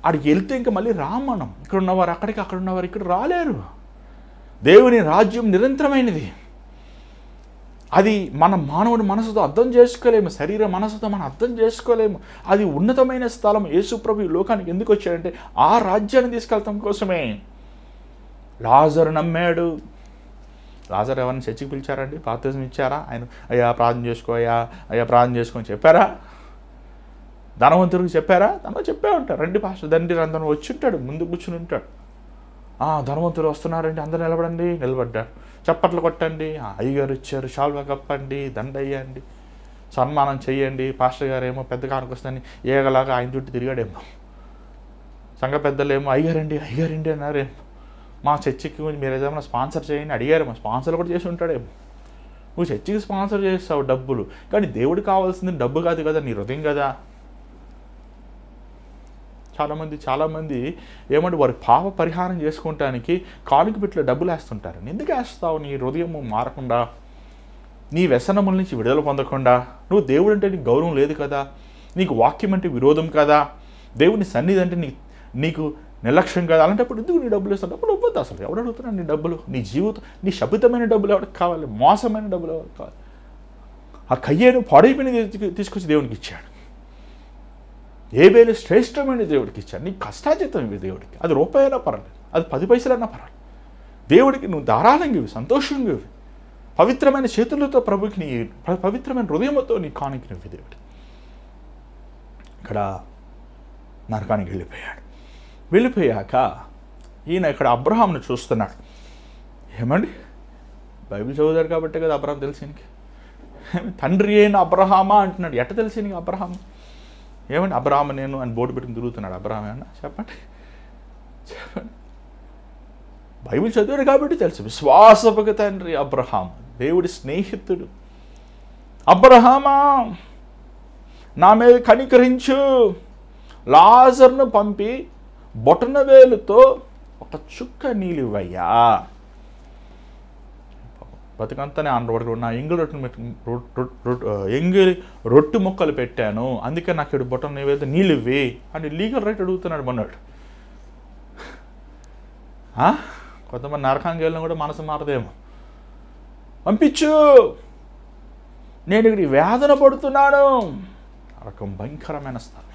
అక్కడికి వెళ్తే ఇంకా మళ్ళీ మనం ఇక్కడ ఉన్నవారు అక్కడికి, అక్కడ ఉన్నవారు ఇక్కడ రాలేరు. దేవుని రాజ్యం నిరంతరమైనది. అది మన మానవుని మనసుతో అర్థం చేసుకోలేము, శరీర మనసుతో మనం అర్థం చేసుకోలేము. అది ఉన్నతమైన స్థలం. యేసుప్రభు ఈ లోకానికి ఎందుకు వచ్చాడంటే ఆ రాజ్యాన్ని తీసుకెళ్తాం కోసమే. లాజరు నమ్మాడు. లాజరు ఎవరిని చర్చికి పిలిచారండి? బాప్తిజం ఇచ్చారా? ఆయన అయ్యా ప్రార్థన చేసుకో, అయ్యా ప్రార్థన చేసుకొని చెప్పారా? ధనవంతుడికి చెప్పారా? తనలో చెప్పే ఉంటారు. రండి పాస్టర్ దండి అందరూ వచ్చి ఉంటాడు, ముందు కూర్చుని ఉంటాడు. ధనవంతులు వస్తున్నారండి, అందరూ నిలబడండి. నిలబడ్డాడు. చప్పట్లు కొట్టండి, అయ్యగారు వచ్చారు, షాల్వా కప్పండి, దండ అయ్యండి, సన్మానం చెయ్యండి. పాస్టర్ గారు ఏమో పెద్ద కానుకొస్తుందని ఏగలాగా ఆయన చుట్టూ తిరిగాడేమో. సంఘ పెద్దలేమో అయ్యారండి అన్నారేమో. మా చర్చికి మీరు ఏదైనా స్పాన్సర్ చేయండి అడిగారు. మా స్పాన్సర్ కూడా చేసి ఉంటాడేమో. నువ్వు చర్చికి స్పాన్సర్ చేస్తావు డబ్బులు, కానీ దేవుడికి కావాల్సింది డబ్బు కాదు కదా, నీ హృదయం కదా. చాలామంది ఏమంటే వారి పాప పరిహారం చేసుకోవటానికి కానుక పెట్టులో డబ్బులు వేస్తుంటారు. ఎందుకు వేస్తావు? నీ హృదయము మారకుండా, నీ వ్యసనముల నుంచి విడుదల పొందకుండా. నువ్వు దేవుడు అంటే నీకు గౌరవం లేదు కదా, నీకు వాక్యం అంటే విరోధం కదా, దేవుని సన్నిధి అంటే నీకు నిర్లక్ష్యం కదా. అలాంటప్పుడు ఎందుకు నీ డబ్బులు ఇస్తావు? డబ్బులు ఇవ్వద్దు. అసలు ఎవడు అడుగుతున్నాడు నీ డబ్బులు? నీ జీవితం, నీ శపితమైన డబ్బులు ఎవరికి కావాలి? మోసమైన డబ్బులు ఎవరికి కావాలి? ఆ కయ్యేను పాడైపోయిన తీసుకొచ్చి దేవునికి ఇచ్చాడు. ఏబేలు శ్రేష్టమైన దేవుడికి ఇచ్చాడు. నీకు కష్టాజీతం ఇవి దేవుడికి. అది రూపాయైనా పర్వాలేదు, అది 10 పైసలైనా పర్వాలేదు. దేవుడికి నువ్వు ధారాళంగా ఇవి, సంతోషంగా ఇవి, పవిత్రమైన చేతులతో ప్రభుకి నీ పవిత్రమైన హృదయంతో నీ కానుకనివి దేవుడి. ఇక్కడ నరకానికి వెళ్ళిపోయాక ఈయన ఇక్కడ అబ్రహాంను చూస్తున్నాడు. ఏమండి బైబిల్ చదువుతాడు కాబట్టి కదా అబ్రహాం తెలిసి నీకు. తండ్రి అయిన అబ్రహామా అంటున్నాడు. ఎట్ట తెలిసి నీకు అబ్రహాం? ఏమండి అబ్రహాం నేను అని బోర్డు పెట్టుకుని తిరుగుతున్నాడు అబ్రహాం ఏమన్నా? చెప్పండి. బైబిల్ చదివాడు కాబట్టి తెలుసు. విశ్వాసపు తండ్రి అబ్రహాం, దేవుడి స్నేహితుడు. అబ్రహామా నా మీద కనికరించు, లాజర్ను పంపి బొటన వేలుతో ఒక చుక్క నీళ్ళు ఇవ్వయ్యా. బతుకంతానే ఆంధ్రవరకు నా ఎంగిలి రొట్టు ముక్కలు పెట్టాను, అందుకే నాకు ఇక్కడ బొటన వేలుతో నీళ్ళు ఇవ్వి అని లీగల్ రైట్ అడుగుతున్నాడు మొన్నడు. కొంతమంది నరకానికి వెళ్ళినా కూడా మనసు మారదేమో. పంపించు, నేను ఇక్కడ వేదన పడుతున్నాను. నరకం భయంకరమైన స్థలం,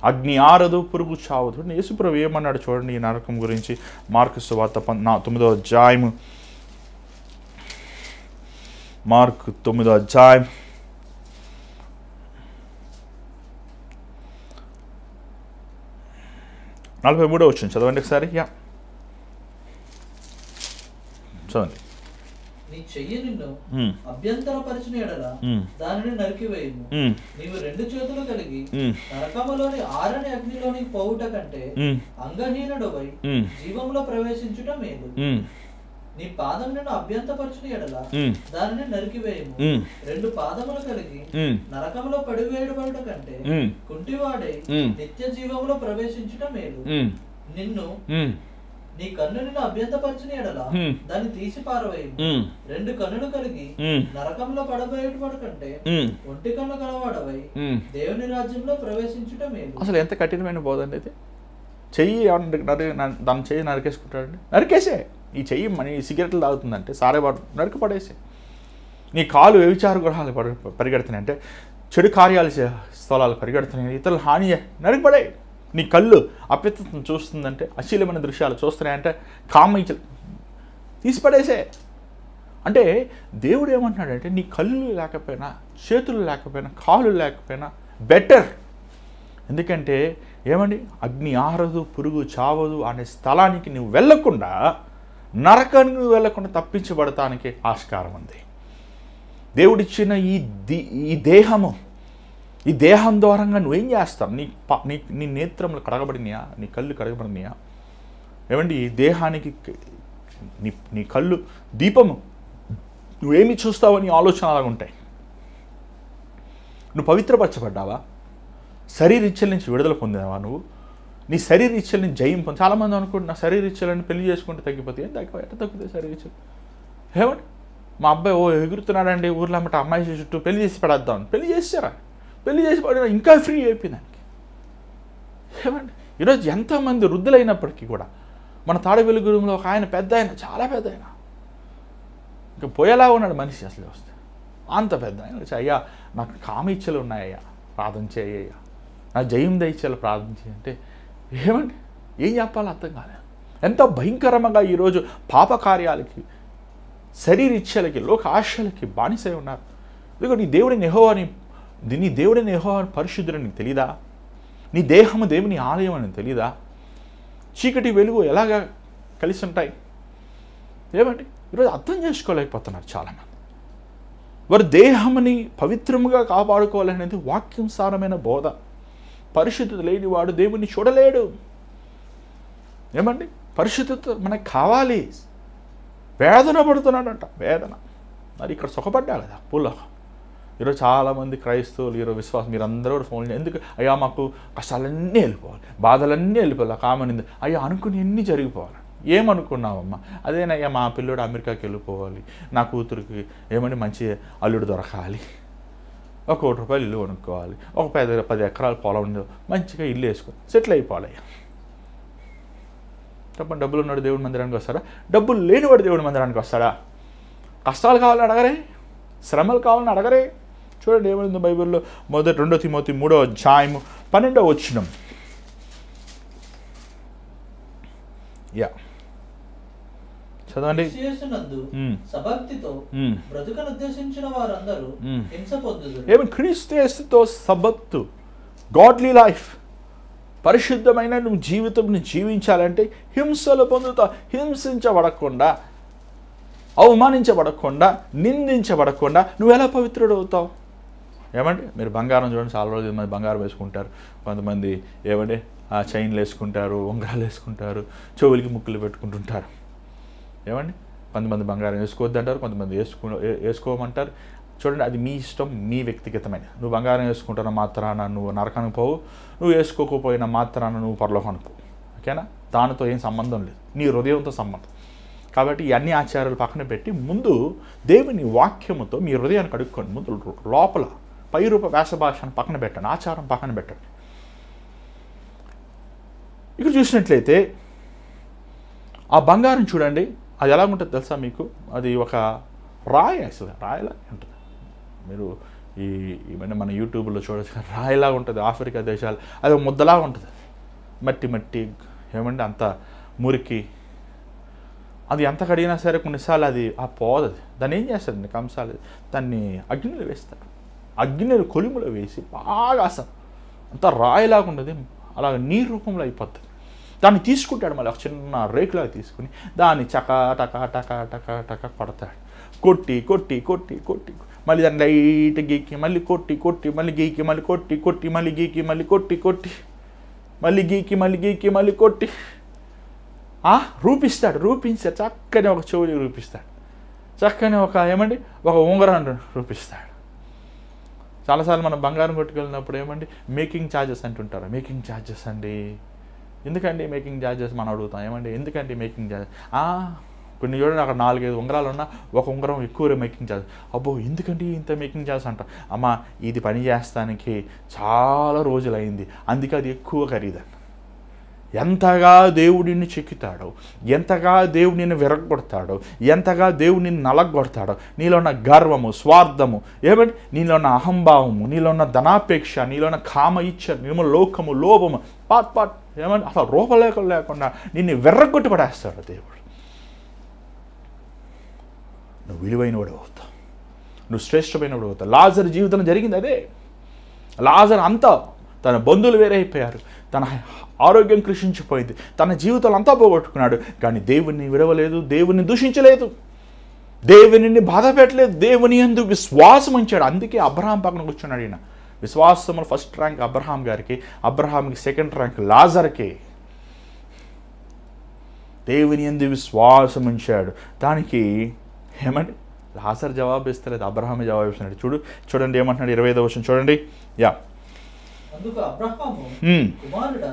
అగ్ని ఆరదు, పురుగు చావదు. యేసుప్రభు ఏమన్నాడు చూడండి ఈ నరకం గురించి. మార్కు సువార్త 9వ అధ్యాయము, మార్కు 9వ అధ్యాయం 43వ వచనం చదవండి ఒకసారి. చదవండి. నీ చెయ్యి నిన్ను అభ్యంతరపరిచిన యెడల దానిని నరికివేయుము. నీవు 2 చేతులు కలిగి నరకములోని ఆరని అగ్నిలోని పోవుట కంటే అంగహీనుడవై జీవంలో ప్రవేశించుట మేలు. నీ పాదం నిన్ను అభ్యంతరపరిచిన యెడల దానిని నరికివేయుము. 2 పాదములు కలిగి నరకములో పడివేయబడుట కంటే కుంటివాడై నిత్య జీవంలో ప్రవేశించుట మేలు. నిన్ను నీ కన్ను నిన్ను అభ్యంతరపరిచిన యెడల దాన్ని తీసి పారవేయము. 2 కన్నులు కలిగి నరకంలో పడబోయేటవాడు కంటే ఒంటి కన్ను గలవాడవై దేవుని రాజ్యంలో ప్రవేశించుట మేలు. అసలు ఎంత కఠినమైన బోధండి అయితే. చెయ్యి దాని చెయ్యి నరికేసుకుంటాడండి. నరికేసే. ఈ చెయ్యి మన సిగరెట్లు తాగుతుందంటే సారే వాడు నరికి పడేసే. నీ కాలు వ్యభిచార గృహాలు పరిగెడుతున్నాయి అంటే, చెడు కార్యాలు స్థలాలు పరిగెడుతున్నాయి, ఇతరులు హాని నరికి పడే. నీ కళ్ళు అపవిత్రతను చూస్తుందంటే, అశ్లీలమైన దృశ్యాలు చూస్తున్నాయంటే కామీచలు తీసిపడేసే. అంటే దేవుడు ఏమంటున్నాడంటే, నీ కళ్ళు లేకపోయినా, చేతులు లేకపోయినా, కాళ్ళు లేకపోయినా బెటర్. ఎందుకంటే ఏమండి, అగ్ని ఆరదు, పురుగు చావదు అనే స్థలానికి నువ్వు వెళ్ళకుండా, నరకానికి నువ్వు వెళ్ళకుండా తప్పించబడటానికి ఆస్కారం ఉంది. దేవుడిచ్చిన ఈ దేహము, ఈ దేహం ద్వారంగా నువ్వేం చేస్తావు? నీ నేత్రములు కడగబడినాయా? నీ కళ్ళు కడగబడినాయా? ఏమండి, ఈ దేహానికి నీ కళ్ళు దీపము. నువ్వేమి చూస్తావో నీ ఆలోచన అలాగా ఉంటాయి. నువ్వు పవిత్రపరచబడ్డావా? శరీర ఇచ్చల నుంచి విడుదల పొందావా? నువ్వు నీ శరీర ఇచ్చల నుంచి జయం పొంది. చాలామంది అనుకుంటున్నా శరీర ఇచ్చలని పెళ్లి చేసుకుంటే తగ్గిపోతాయి. ఏం తగ్గిపోయి ఎట్లా తగ్గుతాయి శరీర ఇచ్చలు? ఏమండి, మా అబ్బాయి ఎగురుతున్నాడండి ఊర్లో అమ్మట, అమ్మాయి చుట్టూ పెళ్లి చేసి పడేద్దామని పెళ్లి చేసారా? పెళ్లి చేసి పడినా ఇంకా ఫ్రీ అయిపోయిందానికి. ఏమండి, ఈరోజు ఎంతోమంది వృద్ధులైనప్పటికీ కూడా మన తాడ వెలుగురంలో ఒక ఆయన, పెద్ద ఆయన, చాలా పెద్ద ఆయన, ఇంకా పోయేలా ఉన్నాడు మనిషి. అసలు వస్తే అంత పెద్ద ఆయన వచ్చి, అయ్యా నాకు కామ ఇచ్చలు ఉన్నాయ్యా, ప్రార్థన చేయ్యా, నా జయం దయచేయాలి ప్రార్థన చేయంటే ఏమండి ఏం చెప్పాలో అర్థం కాలేదు. ఎంత భయంకరంగా ఈరోజు పాప కార్యాలకి, శరీరిచ్చలకి, లోక ఆశలకి బానిసై ఉన్నారు. ఇదిగో నీ దేవుడిని యెహోవాని, నీ దేవుడిని యెహోవాని పరిశుద్ధుడని నీకు తెలీదా? నీ దేహము దేవుని ఆలయం అని తెలీదా? చీకటి వెలుగు ఎలాగా కలిసి ఉంటాయి? ఏమండి ఈరోజు అర్థం చేసుకోలేకపోతున్నారు చాలామంది. వారి దేహముని పవిత్రముగా కాపాడుకోవాలనేది వాక్యానుసారమైన బోధ. పరిశుద్ధత లేనివాడు దేవుణ్ణి చూడలేడు. ఏమండి పరిశుద్ధత మనకు కావాలి. వేదన పడుతున్నాడంట, వేదన. మరి ఇక్కడ సుఖపడ్డా కదా పూర్లోకం. ఈరోజు చాలామంది క్రైస్తవులు, ఈరోజు విశ్వాసం, మీరు అందరూ కూడా ఫోన్ ఎందుకు అయ్యా మాకు కష్టాలన్నీ వెళ్ళిపోవాలి, బాధలన్నీ వెళ్ళిపోవాలి, కామనింది అయ్యా అనుకుని ఎన్ని జరిగిపోవాలి. ఏమనుకున్నావమ్మా? అదేనయ్యా మా పిల్లోడు అమెరికాకి వెళ్ళిపోవాలి, నా కూతురికి ఏమంటే మంచి అల్లుడు దొరకాలి, ఒక ₹1 ఇల్లు కొనుక్కోవాలి, ఒక 10 ఎకరాల పొలం ఉంది, మంచిగా ఇల్లు వేసుకొని సెటిల్ అయిపోవాలయ్యా. చెప్పండి, డబ్బులు ఉన్నాడు దేవుడి మందిరానికి వస్తాడా? డబ్బులు లేనివాడు దేవుడి మందిరానికి వస్తాడా? కష్టాలు కావాలని అడగరే, శ్రమలు కావాలని అడగరే. చూడండి ఏమైందో బైబిల్లో 2 తిమోతి 3:12 యా చదవండి. ఏమి క్రీస్తు యేసుతో సబత్తు, గాడ్లీ లైఫ్, పరిశుద్ధమైన నువ్వు జీవితం జీవించాలంటే హింసలు పొందుతా. హింసించబడకుండా, అవమానించబడకుండా, నిందించబడకుండా నువ్వు ఎలా పవిత్రుడు అవుతావు? ఏమండి మీరు బంగారం చూడండి, చాలా రోజులు మంది బంగారం వేసుకుంటారు, కొంతమంది ఏమండి చైన్లు వేసుకుంటారు, ఉంగరాలు వేసుకుంటారు, చెవులకి ముక్కులు పెట్టుకుంటుంటారు. ఏమండి కొంతమంది బంగారం వేసుకోవద్దంటారు, కొంతమంది వేసుకోమంటారు. చూడండి అది మీ ఇష్టం, మీ వ్యక్తిగతమైన. నువ్వు బంగారం వేసుకుంటున్న మాత్రాన నువ్వు నరకానికి పోవు, నువ్వు వేసుకోకపోయిన మాత్రాన నువ్వు పరలోకానికి పోవు. ఓకేనా? దానితో ఏం సంబంధం లేదు, నీ హృదయంతో సంబంధం. కాబట్టి అన్ని ఆచారాలు పక్కన పెట్టి ముందు దేవుని వాక్యముతో మీ హృదయాన్ని కడుక్కోండి. ముందు లోపల పైరూప వేషభాషను పక్కన పెట్టండి, ఆచారం పక్కన పెట్టండి. ఇక్కడ చూసినట్లయితే ఆ బంగారం చూడండి, అది ఎలా ఉంటుంది తెలుసా మీకు? అది ఒక రాయి, అసలు రాయిలా ఉంటుంది. మీరు ఏమైనా మన యూట్యూబ్లో చూడొచ్చు, రాయిలాగా ఉంటుంది. ఆఫ్రికా దేశాలు అది ఒక ముద్దలాగా ఉంటుంది, మట్టి ఏమంటే అంత మురికి. అది ఎంత కడిగినా సరే కొన్నిసార్లు అది పోదది. దాన్ని ఏం చేస్తుంది కంసాలు, దాన్ని అగ్నిలో వేస్తారు. అగ్నిలో కొలిములో వేసి బాగా అసలు అంత రాయిలాగా ఉంటుంది, అలాగ నీరు రూపంలో అయిపోతుంది. దాన్ని తీసుకుంటాడు, మళ్ళీ ఒక చిన్న రేకులాగా తీసుకుని దాన్ని చకా టకా టకా టకా టకా పడతాడు. కొట్టి కొట్టి కొట్టి కొట్టి మళ్ళీ దాన్ని లైట్ గీకి మళ్ళీ కొట్టి కొట్టి మళ్ళీ గీకి మళ్ళీ కొట్టి కొట్టి మళ్ళీ గీకి మళ్ళీ కొట్టి కొట్టి మళ్ళీ గీకి మళ్ళీ గీకి మళ్ళీ కొట్టి రూపిస్తాడు. రూపించాడు, చక్కని ఒక చెవులు రూపిస్తాడు, చక్కని ఒక ఏమండి ఒక ఉంగరాన్ని రూపిస్తాడు. చాలాసార్లు మనం బంగారం కొట్టుకెళ్ళినప్పుడు ఏమండి మేకింగ్ ఛార్జెస్ అంటుంటారు. మేకింగ్ ఛార్జెస్ అండి, ఎందుకండి మేకింగ్ ఛార్జెస్ మనం అడుగుతాం. ఏమండి ఎందుకండి మేకింగ్ ఛార్జెస్? కొన్ని చూడండి అక్కడ 4-5 ఉంగరాలు ఉన్నా ఒక ఉంగరం ఎక్కువ మేకింగ్ ఛార్జ్. అబ్బో ఎందుకండి ఇంత మేకింగ్ ఛార్జ్ అంట? అమ్మ ఇది పని చేస్తానికి చాలా రోజులైంది, అందుకే అది ఎక్కువ ఖరీదండి. ఎంతగా దేవుడిని చెక్కుతాడో, ఎంతగా దేవుడిని విరగొడతాడో, ఎంతగా దేవుడిని నలగొడతాడో, నీలో ఉన్న గర్వము, స్వార్థము, ఏమంటే నీలో ఉన్న అహంభావము, నీలో ఉన్న ధనాపేక్ష, నీలో ఉన్న కామ ఇచ్చ, నీలో లోకము, లోభము, పాట్ ఏమంటే అసలు రూపలేఖలు లేకుండా నిన్ను విర్రగొట్టి పడేస్తాడు దేవుడు. నువ్వు విలువైనవాడు అవుతావు, నువ్వు శ్రేష్టమైనవాడు అవుతావు. లాజరు జీవితం జరిగింది అదే. లాజరు అంతా తన బంధువులు వేరైపోయారు, తన ఆరోగ్యం కృషించిపోయింది, తన జీవితాలు అంతా పోగొట్టుకున్నాడు. కానీ దేవుణ్ణి విడవలేదు, దేవుణ్ణి దూషించలేదు, దేవుని బాధ పెట్టలేదు, దేవుని యందు విశ్వాసం ఉంచాడు. అందుకే అబ్రహాం పక్కన కూర్చున్నాడు. ఈయన విశ్వాసంలో ఫస్ట్ ర్యాంక్ అబ్రహాం గారికి, అబ్రహాంకి సెకండ్ ర్యాంక్ లాజర్కి. దేవుని యందు విశ్వాసం ఉంచాడు. దానికి ఏమండి లాజర్ జవాబు ఇస్తలేదు, అబ్రహామే జవాబు ఇస్తున్నాడు. చూడండి ఏమంటున్నాడు 25వ వచనం చూడండి. అందుకు అబ్రహాము, కుమారుడా,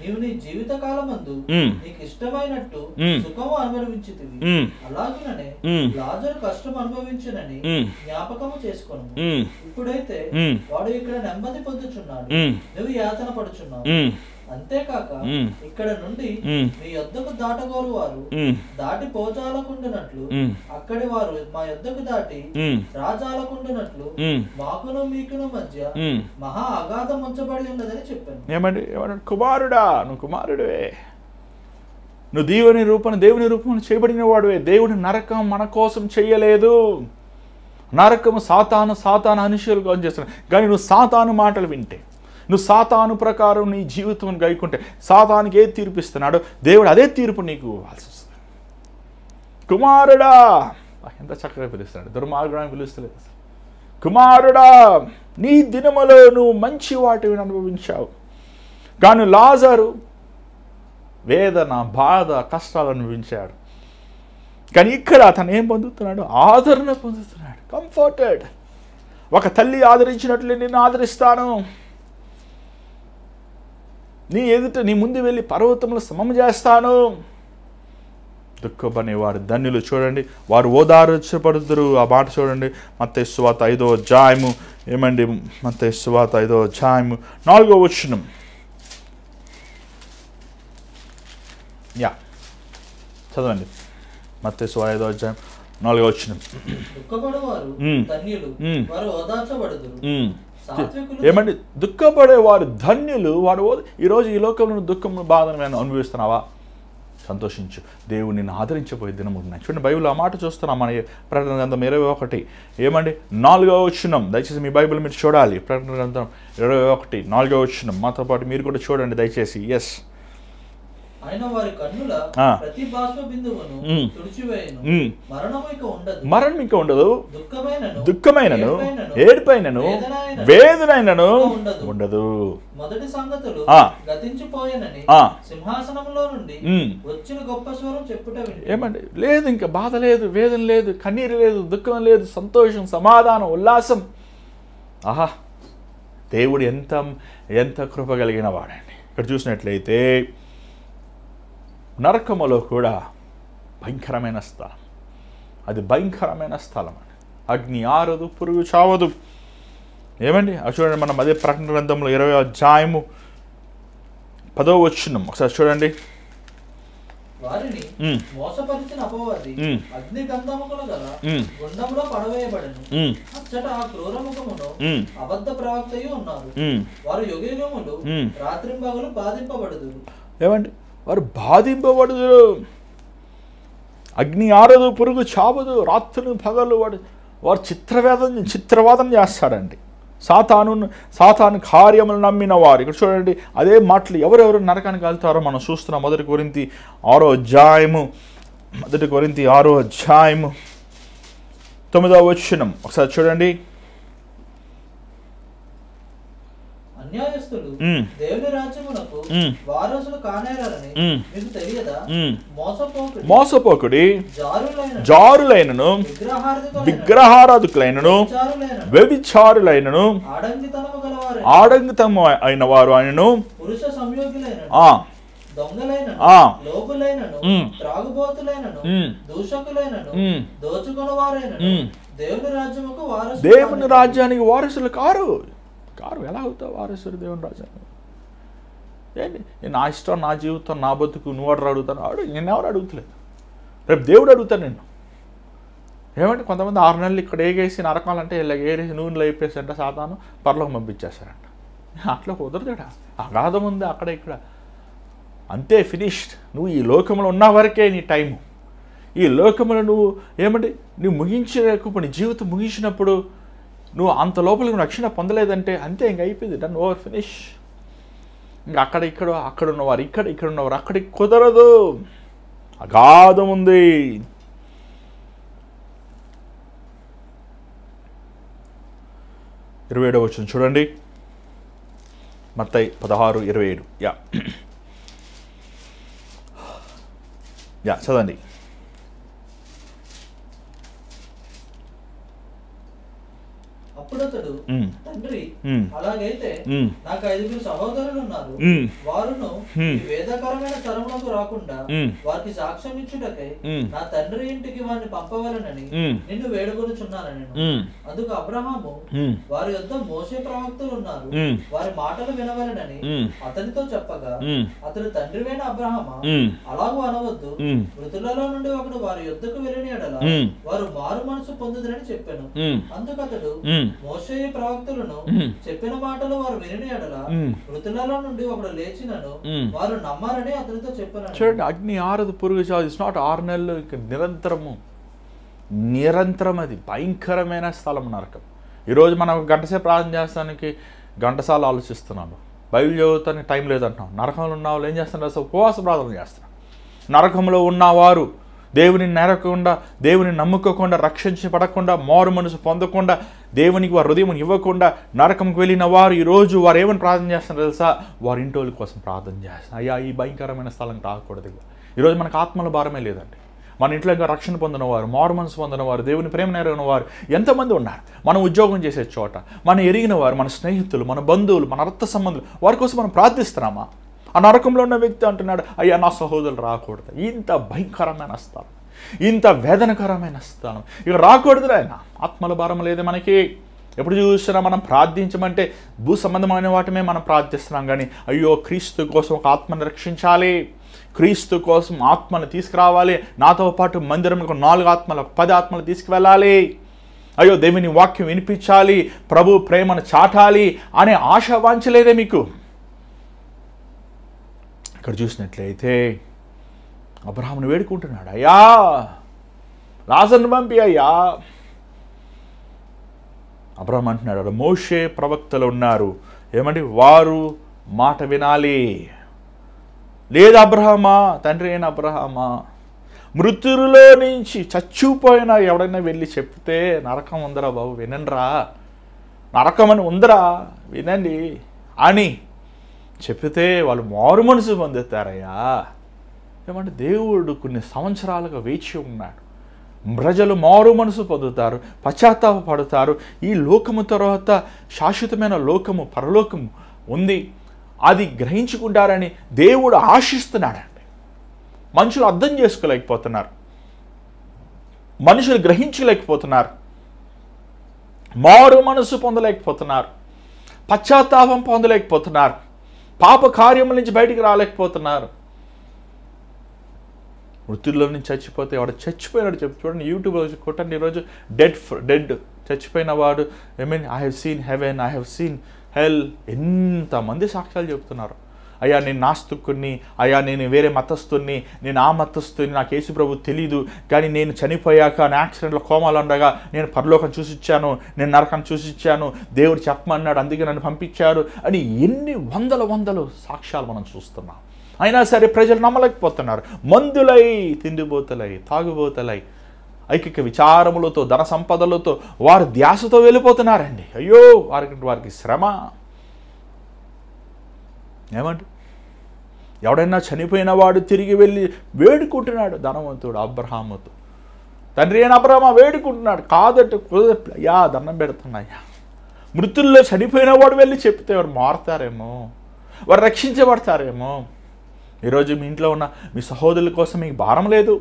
నీవు నీ జీవిత కాలమందు నీకు ఇష్టమైనట్టు సుఖము అనుభవించితివి, అలాగుననే లాజరు కష్టం అనుభవించునని జ్ఞాపకము చేసుకొను. ఇప్పుడైతే వాడు ఇక్కడ నెమ్మది పొందుచున్నాడు, నువ్వు యాతన పడుచున్నావు. అంతేకాక ఇక్కడ నుండి మీ యొద్దకు దాటగోరు వారు దాటి పోజాలకుండునట్లు అక్కడి వారు మా యొద్దకు దాటి రాజాలకుండునట్లు మాకును మీకును మధ్య మహా అగాధం ఉంచబడి ఉన్నదని చెప్పాను. ఏమండి కుమారుడా, నువ్వు కుమారుడివే, నువ్వు దేవుని రూపం చేయబడిన వాడువే. దేవుని నరకం మన కోసం చెయ్యలేదు. నరకము సాతాను అనుశీలుగా చేస్తున్నాడు. కానీ నువ్వు సాతాను మాటలు వింటే, నువ్వు సాతాను ప్రకారం నీ జీవితం గైకుంటే, సాతానికి ఏది తీర్పిస్తున్నాడో దేవుడు అదే తీర్పు నీకు ఇవ్వాల్సి వస్తుంది. కుమారుడా, ఎంత చక్కగా పిలుస్తున్నాడు, దుర్మార్గుడాన్ని పిలుస్తలేదు అసలు. కుమారుడా, నీ దినములో నువ్వు మంచి వాటిని అనుభవించావు, కానీ లాజరు వేదన, బాధ, కష్టాలు అనుభవించాడు. కానీ ఇక్కడ అతను ఏం పొందుతున్నాడు? ఆదరణ పొందుతున్నాడు, కంఫర్టెడ్. ఒక తల్లి ఆదరించినట్లు నేను ఆదరిస్తాను, నీ ఎదుట నీ ముందు వెళ్ళి పర్వతములు సమం చేస్తాను. దుఃఖపడేవారు ధన్యులు, చూడండి వారు ఓదార్చబడుదురు. ఆ మాట చూడండి, మత్తయి సువార్త 5వ అధ్యాయము. ఏమండి, మత్తయి సువార్త 5వ అధ్యాయము 4వ వచనం. చదవండి, మత్తయి సువార్త 5వ అధ్యాయం 4వ వచనం. ఏమండి, దుఃఖపడేవారు ధన్యులు. వాడు ఈరోజు ఈ లోకంలో దుఃఖం, బాధను అనుభవిస్తున్నావా? సంతోషించు, దేవుడు నిన్ను ఆదరించబోయే దినము ఉన్నాయి. చూడండి, బైబిల్ ఆ మాట చూస్తున్నాం. మన ప్రకటన గ్రంథం 21 ఏమండి 4వ వచనం. దయచేసి మీ బైబిల్ మీరు చూడాలి. ప్రకటన గ్రంథం 21 4వ వచనం మాతో పాటు మీరు కూడా చూడండి దయచేసి. ఎస్, ఆయన వారి కన్నుల ప్రతి బాష్ప బిందువును తుడిచివేయును, మరణం ఇక ఉండదు, దుఃఖమైనను ఏడుపైనను వేదనైనను ఉండదు. మొదటి సంగతులు గతించిపోయేనని సింహాసనంలో నుండి వచ్చిన గొప్ప స్వరం చెప్పుట విని. ఏమండి, లేదు, ఇంకా బాధ లేదు, వేదన లేదు, కన్నీరు లేదు, దుఃఖం లేదు, సంతోషం, సమాధానం, ఉల్లాసం. ఆహా, దేవుడు ఎంత కృప కలిగిన వాడండి. ఇక్కడ చూసినట్లయితే నరకములో కూడా భయంకరమైన స్థలం, అది భయంకరమైన స్థలం అండి. అగ్ని ఆరదు, పురుగు చావదు. ఏమండి, అది చూడండి, మనం అదే ప్రకటన గ్రంథంలో 20వ అధ్యాయము 10వ వచనం ఒకసారి చూడండి. వారిని మోసపరిచిన అపవాది అగ్ని గంధముల గల గుండంలో పడవేయబడెను. అచ్చట ఆ క్రూరముఖమును అబద్ధ ప్రవక్తయు ఉన్నారు. వారు యుగయుగములు రాత్రింబగలు బాధింపబడుదురు. ఏమండి, వారు బాధింపబడుదురు. అగ్ని ఆరదు, పురుగు చావదు, రాత్రులు పగలు వారు చిత్రవాదం చేస్తాడండి. సాతాను కార్యములు నమ్మిన వారు. ఇక్కడ చూడండి, అదే మాటలు ఎవరెవరు నరకానికి వెళ్తారో మనం చూస్తున్నాం. 1 కొరింథీ 6వ అధ్యాయము 9వ వచనం ఒకసారి చూడండి. అన్యాయస్తులు దేవుని రాజ్యమునకు వారసులు కానేరని మీకు తెలియదా? మోసపోకుడి, జారులైనను, విగ్రహారాధకులైనను, వ్యభిచారులైనను, ఆడంగితము అయిన వారు ఆయనను, పురుష సంయోగులైనను, దొంగలైనను, లోబులైనను, త్రాగుబోతులైనను, దూషకులైనను, దోచుకొనవారైనను దేవుని రాజ్యానికి వారసులు కారు. ఎలా అవుతావు వారసుడు దేవుని రాజ్యానికి? ఏంటి, నా ఇష్టం, నా జీవితం, నా బతుకు, నువ్వు ఆర్డర్ అడుగుతాను. నేను ఎవరు అడుగుతలేదు, రేపు దేవుడు అడుగుతాను నిన్ను. ఏమంటే కొంతమంది 6 నెలలు ఇక్కడ ఏగేసి నరకాలంటే ఇలా ఏరేసి నూనెలో అయిపోయేసి అంటే సాతాను పరలోకం పంపించేస్తారంట. అట్లా కుదరదుడా, అగాధం ఉంది అక్కడ ఇక్కడ, అంతే, ఫినిష్డ్. నువ్వు ఈ లోకంలో ఉన్న వరకే నీ టైము. ఈ లోకంలో నువ్వు నువ్వు ముగించినప్పుడు, నీ జీవితం ముగించినప్పుడు నువ్వు అంత లోపలికి రక్షణ పొందలేదంటే అంతే, ఇంక అయిపోయింది, డన్, ఓవర్, ఫినిష్. ఇంకా అక్కడ ఉన్నవారు ఇక్కడ ఉన్నవారు అక్కడికి కుదరదు, అగాధం ఉంది. ఇరవై 27వ వచనం చూడండి, మత్తయి 16:27. చదవండి. అప్పుడు అతడు, తండ్రి, అలాగైతే నాకు 5 సహోదరులు ఉన్నారు. వారును ఈ వేదకరమైన స్థలములకు రాకుండా వారికి సాక్ష్యం ఇచ్చుటకై నా తండ్రి ఇంటికి వారిని పంపవలనని నిన్ను వేడుకొనుచున్నాను. అందుకు అబ్రహాము, వారి యొద్ద మోషే ప్రవక్తలు ఉన్నారు, వారి మాటలు వినవలనని అతనితో చెప్పగా, అతడు, తండ్రివైన అబ్రహామా, అలాగూ అనవద్దు. మృతులలో నుండి ఒకడు వారి యొద్దకు వెళ్ళిన యెడల వారు మారు మనసు పొందుదురని చెప్పాను. అందుకు అతడు, మోషే ప్రవక్తలను చెప్పిన మాటలు వారు వినిన యెడల మృతులలో నుండి ఒకడు లేచినను వారు నమ్మారని అతనితో చెప్పాను. చూడండి, అగ్ని ఆరదు, పురుగు చావు. ఇట్స్ నాట్ 6 నెలలు, నిరంతరం అది భయంకరమైన స్థలం నరకం. ఈరోజు మనం గంటసేపు ప్రార్థన చేస్తానికి గంటసార్లు ఆలోచిస్తున్నాను, బైబిల్ చదువుతానికి టైం లేదంటున్నాం. నరకంలో ఉన్న వాళ్ళు ఏం చేస్తున్నారు? అసలు ఉపవాస ప్రార్థన చేస్తున్నారు. నరకంలో ఉన్నవారు దేవుని నెరకుండా, దేవుని నమ్ముకోకుండా, రక్షించబడకుండా, మారు మనసు పొందకుండా, దేవునికి వారి హృదయం ఇవ్వకుండా నరకంకి వెళ్ళిన వారు ఈరోజు వారు ఏమని ప్రార్థన చేస్తున్నారు తెలుసా? వారి ఇంటోళ్ళ కోసం ప్రార్థన చేస్తున్నారు. అయ్యా, ఈ భయంకరమైన స్థలం రాకూడదు. ఈరోజు మనకు ఆత్మల భారమే లేదండి. మన ఇంట్లో ఇంకా రక్షణ పొందినవారు, మారు మనసు పొందినవారు, దేవుని ప్రేమ నెరగిన వారు ఎంతమంది ఉన్నారు. మనం ఉద్యోగం చేసే చోట, మన ఎరిగిన వారు, మన స్నేహితులు, మన బంధువులు, మన రక్త సంబంధులు, వారి కోసం మనం ప్రార్థిస్తున్నామా? ఆ నరకంలో ఉన్న వ్యక్తి అంటున్నాడు, అయ్యా నా సహోదరులు రాకూడదు. ఇంత భయంకరమైన స్థలం, ఇంత వేదనకరమైన స్థలం ఇక రాకూడదు. ఆయన ఆత్మల భారం లేదు మనకి. ఎప్పుడు చూసినా మనం ప్రార్థించమంటే భూ సంబంధమైన వాటిమే మనం ప్రార్థిస్తున్నాం కానీ, అయ్యో క్రీస్తు కోసం ఒక ఆత్మను రక్షించాలి, క్రీస్తు కోసం ఆత్మను తీసుకురావాలి, నాతో పాటు మందిరంలో 4 ఆత్మలు 10 ఆత్మలు తీసుకువెళ్ళాలి, అయ్యో దేవుని వాక్యం వినిపించాలి, ప్రభు ప్రేమను చాటాలి అనే ఆశ వాంచలేదే మీకు? ఇక్కడ చూసినట్లయితే అబ్రహామును వేడుకుంటున్నాడు, అయ్యా లాజరును పంపి అయ్యా. అబ్రహాం అంటున్నాడు, మోషే ప్రవక్తలు ఉన్నారు, ఏమండి వారు మాట వినాలి. లేదు అబ్రహామా, తండ్రి అయిన అబ్రహామా, మృతుల్లో నుంచి చచ్చిపోయినా ఎవడైనా వెళ్ళి చెప్తే నరకం ఉందరా బాబు, వినండిరా, నరకం అని ఉందరా, వినండి అని చెప్తే వాళ్ళు మారు మనసు పొందుతారయ్యా. ఏమంటే దేవుడు కొన్ని సంవత్సరాలుగా వేచి ఉన్నాడు. ప్రజలు మారు మనసు పొందుతారు, పశ్చాత్తాపడతారు. ఈ లోకము తర్వాత శాశ్వతమైన లోకము, పరలోకము ఉంది, అది గ్రహించుకుంటారని దేవుడు ఆశిస్తున్నాడండి. మనుషులు అర్థం చేసుకోలేకపోతున్నారు, మనుషులు గ్రహించలేకపోతున్నారు, మారు మనసు పొందలేకపోతున్నారు, పశ్చాత్తాపం పొందలేకపోతున్నారు, పాప కార్యముల నుంచి బయటికి రాలేకపోతున్నారు. మృతుల్లో నుంచి చచ్చిపోతే వాడు చచ్చిపోయినాడు చెప్పి చూడండి, యూట్యూబ్ కొట్టండి ఈరోజు, డెడ్ చచ్చిపోయిన వాడు, I have seen heaven, I have seen hell. ఎంతమంది సాక్ష్యాలు చెప్తున్నారు, అయ్యా నేను నాస్తికుడిని, అయ్యా నేను వేరే మతస్థుని, నేను ఆ మతస్థుని, నాకు యేసు ప్రభు తెలీదు, కానీ నేను చనిపోయాక నా యాక్సిడెంట్లో కోమాలు ఉండగా నేను పరలోకం చూసిచ్చాను, నేను నరకం చూసిచ్చాను, దేవుడు చెప్పమన్నాడు అందుకే నన్ను పంపించారు అని ఎన్ని వందల సాక్ష్యాలు మనం చూస్తున్నాం. అయినా సరే ప్రజలు నమ్మలేకపోతున్నారు. మందులై, తిండిబోతలై, తాగుబోతలై, ఐకిక విచారములతో, ధన సంపదలతో, వారి ధ్యాసతో వెళ్ళిపోతున్నారండి. అయ్యో వారికి శ్రమ. ఏమంట, ఎవడైనా చనిపోయిన వాడు తిరిగి వెళ్ళి వేడుకుంటున్నాడు ధనవంతుడు అబ్రహాముతో, తండ్రి అయిన అబ్రహామా వేడుకుంటున్నాడు, కాదట్టు కుదరట్లే, అయ్యా దండం పెడుతున్నాయ్యా. మృతుల్లో చనిపోయిన వాడు వెళ్ళి చెప్తే వారు మారుతారేమో, వారు రక్షించబడతారేమో. ఈరోజు మీ ఇంట్లో ఉన్న మీ సహోదరుల కోసం మీకు భారం లేదు,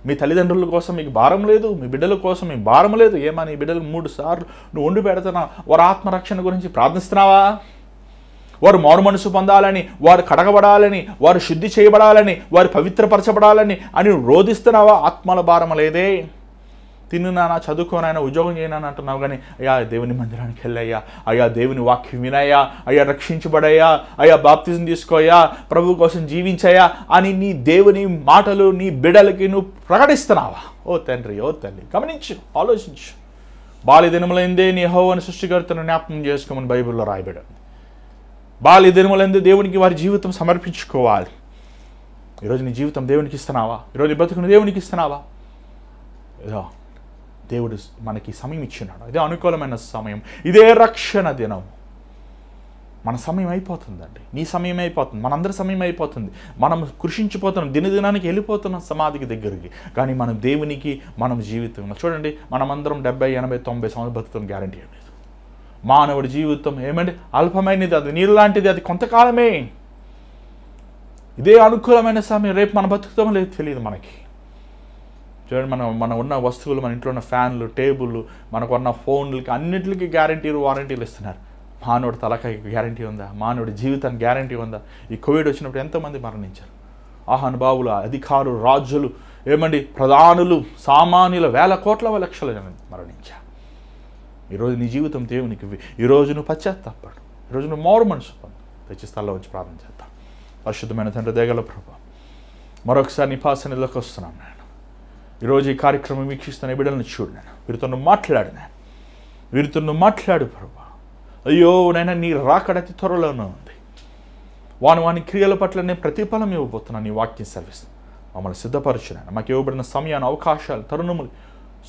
మీ తల్లిదండ్రుల కోసం మీకు భారం లేదు, మీ బిడ్డల కోసం మీకు భారం లేదు. ఏమా నీ బిడ్డలకు 3 సార్లు నువ్వు వండి పెడుతున్నావు, వారి ఆత్మరక్షణ గురించి ప్రార్థిస్తున్నావా? వారు మారు మనసు పొందాలని, వారు కడగబడాలని, వారు శుద్ధి చేయబడాలని, వారు పవిత్రపరచబడాలని అని రోధిస్తున్నావా? ఆత్మల భారం లేదే. తిన్నానా, చదువుకోనైనా, ఉద్యోగం చేయనని అంటున్నావు కానీ, అయ్యా దేవుని మందిరానికి వెళ్ళయ్యా, అయ్యా దేవుని వాక్యం వినయ్యా, అయ్యా రక్షించబడయ్యా, అయ్యా బాప్తిజం తీసుకోయా, ప్రభు కోసం జీవించయ్యా అని నీ దేవుని మాటలు నీ బిడ్డలకి నువ్వు ప్రకటిస్తున్నావా? ఓ తండ్రి, ఓ తల్లి, గమనించు, ఆలోచించు. బాల్య దినములందే నీ యెహోవాను సృష్టికర్తను జ్ఞాపకం చేసుకోమని బైబిల్లో రాయబడింది. బాల్య దినములందే దేవునికి వారి జీవితం సమర్పించుకోవాలి. ఈరోజు నీ జీవితం దేవునికి ఇస్తున్నావా? ఈరోజు నీ బతుకుని దేవునికి ఇస్తున్నావా? ఏదో దేవుడు మనకి సమయం ఇచ్చినాడు, ఇదే అనుకూలమైన సమయం, ఇదే రక్షణ దినం. మన సమయం అయిపోతుందండి, నీ సమయం అయిపోతుంది, మనందరి సమయం అయిపోతుంది. మనం కృషించిపోతున్నాం, దినదినానికి వెళ్ళిపోతున్నాం సమాధికి దగ్గరికి. కానీ మనం దేవునికి మనం జీవితం చూడండి, మనమందరం 70, 80, 90 సంవత్సరాలు బతుకుతాం గ్యారంటీ లేదు. మానవుడి జీవితం ఏమండి అల్పమైనది, అది నీరు లాంటిది, అది కొంతకాలమే. ఇదే అనుకూలమైన సమయం, రేపు మన బతుకుతామో లేదు తెలియదు మనకి. చూడండి, మన ఉన్న వస్తువులు, మన ఇంట్లో ఉన్న ఫ్యాన్లు, టేబుల్, మనకున్న ఫోన్లకి అన్నింటికి గ్యారంటీలు, వారంటీలు ఇస్తున్నారు. మానవుడి తలకాయకి గ్యారంటీ ఉందా? మానవుడి జీవితానికి గ్యారంటీ ఉందా? ఈ కోవిడ్ వచ్చినప్పుడు ఎంతోమంది మరణించారు. మహానుభావులు, అధికారులు, రాజులు, ఏమండి ప్రధానులు, సామాన్యుల వేల కోట్ల లక్షల మరణించారు. ఈరోజు నీ జీవితం దేవునికి, ఈరోజు నువ్వు పశ్చాత్తాపడు, ఈరోజు నువ్వు మారు మనసు పొందు. తెచ్చి స్థలంలో వచ్చి ప్రార్థన చేద్దాం. పరిశుద్ధమైన తండ్రి, దయగల ప్రభువా, మరొకసారి నీ పాసనలోకి వస్తున్నాను నేను. ఈరోజు ఈ కార్యక్రమం వీక్షిస్తున్న బిడ్డలను చూడు నేను, వీరితో నువ్వు మాట్లాడు నేను, వీరితో నువ్వు మాట్లాడు ప్రభువా. అయ్యో నైనా నీ రాకడ అతి త్వరలోనే ఉంది. వాని క్రియల పట్ల నేను ప్రతిఫలం ఇవ్వబోతున్నాను. నీ వాక్యం సెలవిస్తుంది. మమ్మల్ని సిద్ధపరచున్నాను. మాకు ఇవ్వబడిన సమయాన్ని, అవకాశాలు, తరుణములు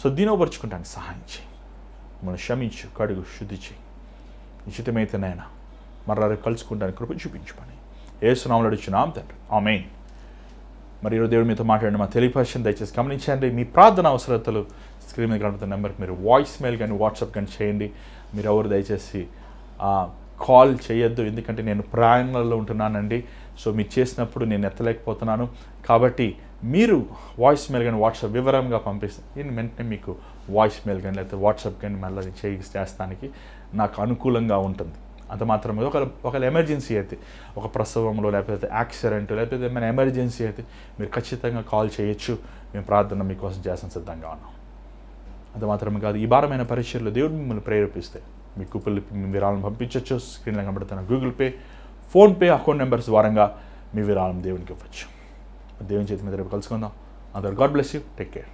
సద్వినియోగపరుచుకుంటానికి సహాయం చేయి. మమ్మల్ని క్షమించు, కడుగు, శుద్ధి చేయి. నిశ్చితమైతే నైనా మరలా కలుసుకుంటానికి కృప చూపించుమని యేసు నామములో అడుగుచున్నాం తండ్రి, ఆమేన్. మరి ఈరోజు దేవుడు మీతో మాట్లాడిన మా తెలియపరిచిన దయచేసి గమనించండి. మీ ప్రార్థన అవసరతలు స్క్రీన్ మీద కనబడుతున్న నెంబర్కి మీరు వాయిస్ మెయిల్ కానీ వాట్సాప్ కానీ చేయండి. మీరు ఎవరు దయచేసి కాల్ చేయొద్దు, ఎందుకంటే నేను ప్రయాణంలో ఉంటున్నానండి. సో మీరు చేసినప్పుడు నేను ఎత్తలేకపోతున్నాను. కాబట్టి మీరు వాయిస్ మెయిల్ కానీ వాట్సాప్ వివరంగా పంపిస్తే నేను వెంటనే మీకు వాయిస్ మెయిల్ కానీ లేకపోతే వాట్సాప్ కానీ మళ్ళీ చేస్తానికి నాకు అనుకూలంగా ఉంటుంది. అంత మాత్రమే. ఒకవేళ ఎమర్జెన్సీ అయితే, ఒక ప్రసవంలో లేకపోతే యాక్సిడెంట్ లేకపోతే ఏమైనా ఎమర్జెన్సీ అయితే మీరు ఖచ్చితంగా కాల్ చేయొచ్చు. మేము ప్రార్థన మీకోసం చేస్తాం, సిద్ధంగా ఉన్నాం. అంత మాత్రమే కాదు, ఈ భారమైన పరిచర్యలో దేవుడు మిమ్మల్ని ప్రేరేపిస్తే మీ కూపన్లు మీ విరాళం పంపించవచ్చు. స్క్రీన్లో కనబడుతున్న Google pay, PhonePe account numbers ద్వారంగా మీ విరాళం దేవునికి ఇవ్వచ్చు. దేవుని చేతి మీద రేపు కలుసుకుందాం. అందరూ God bless you. Take care.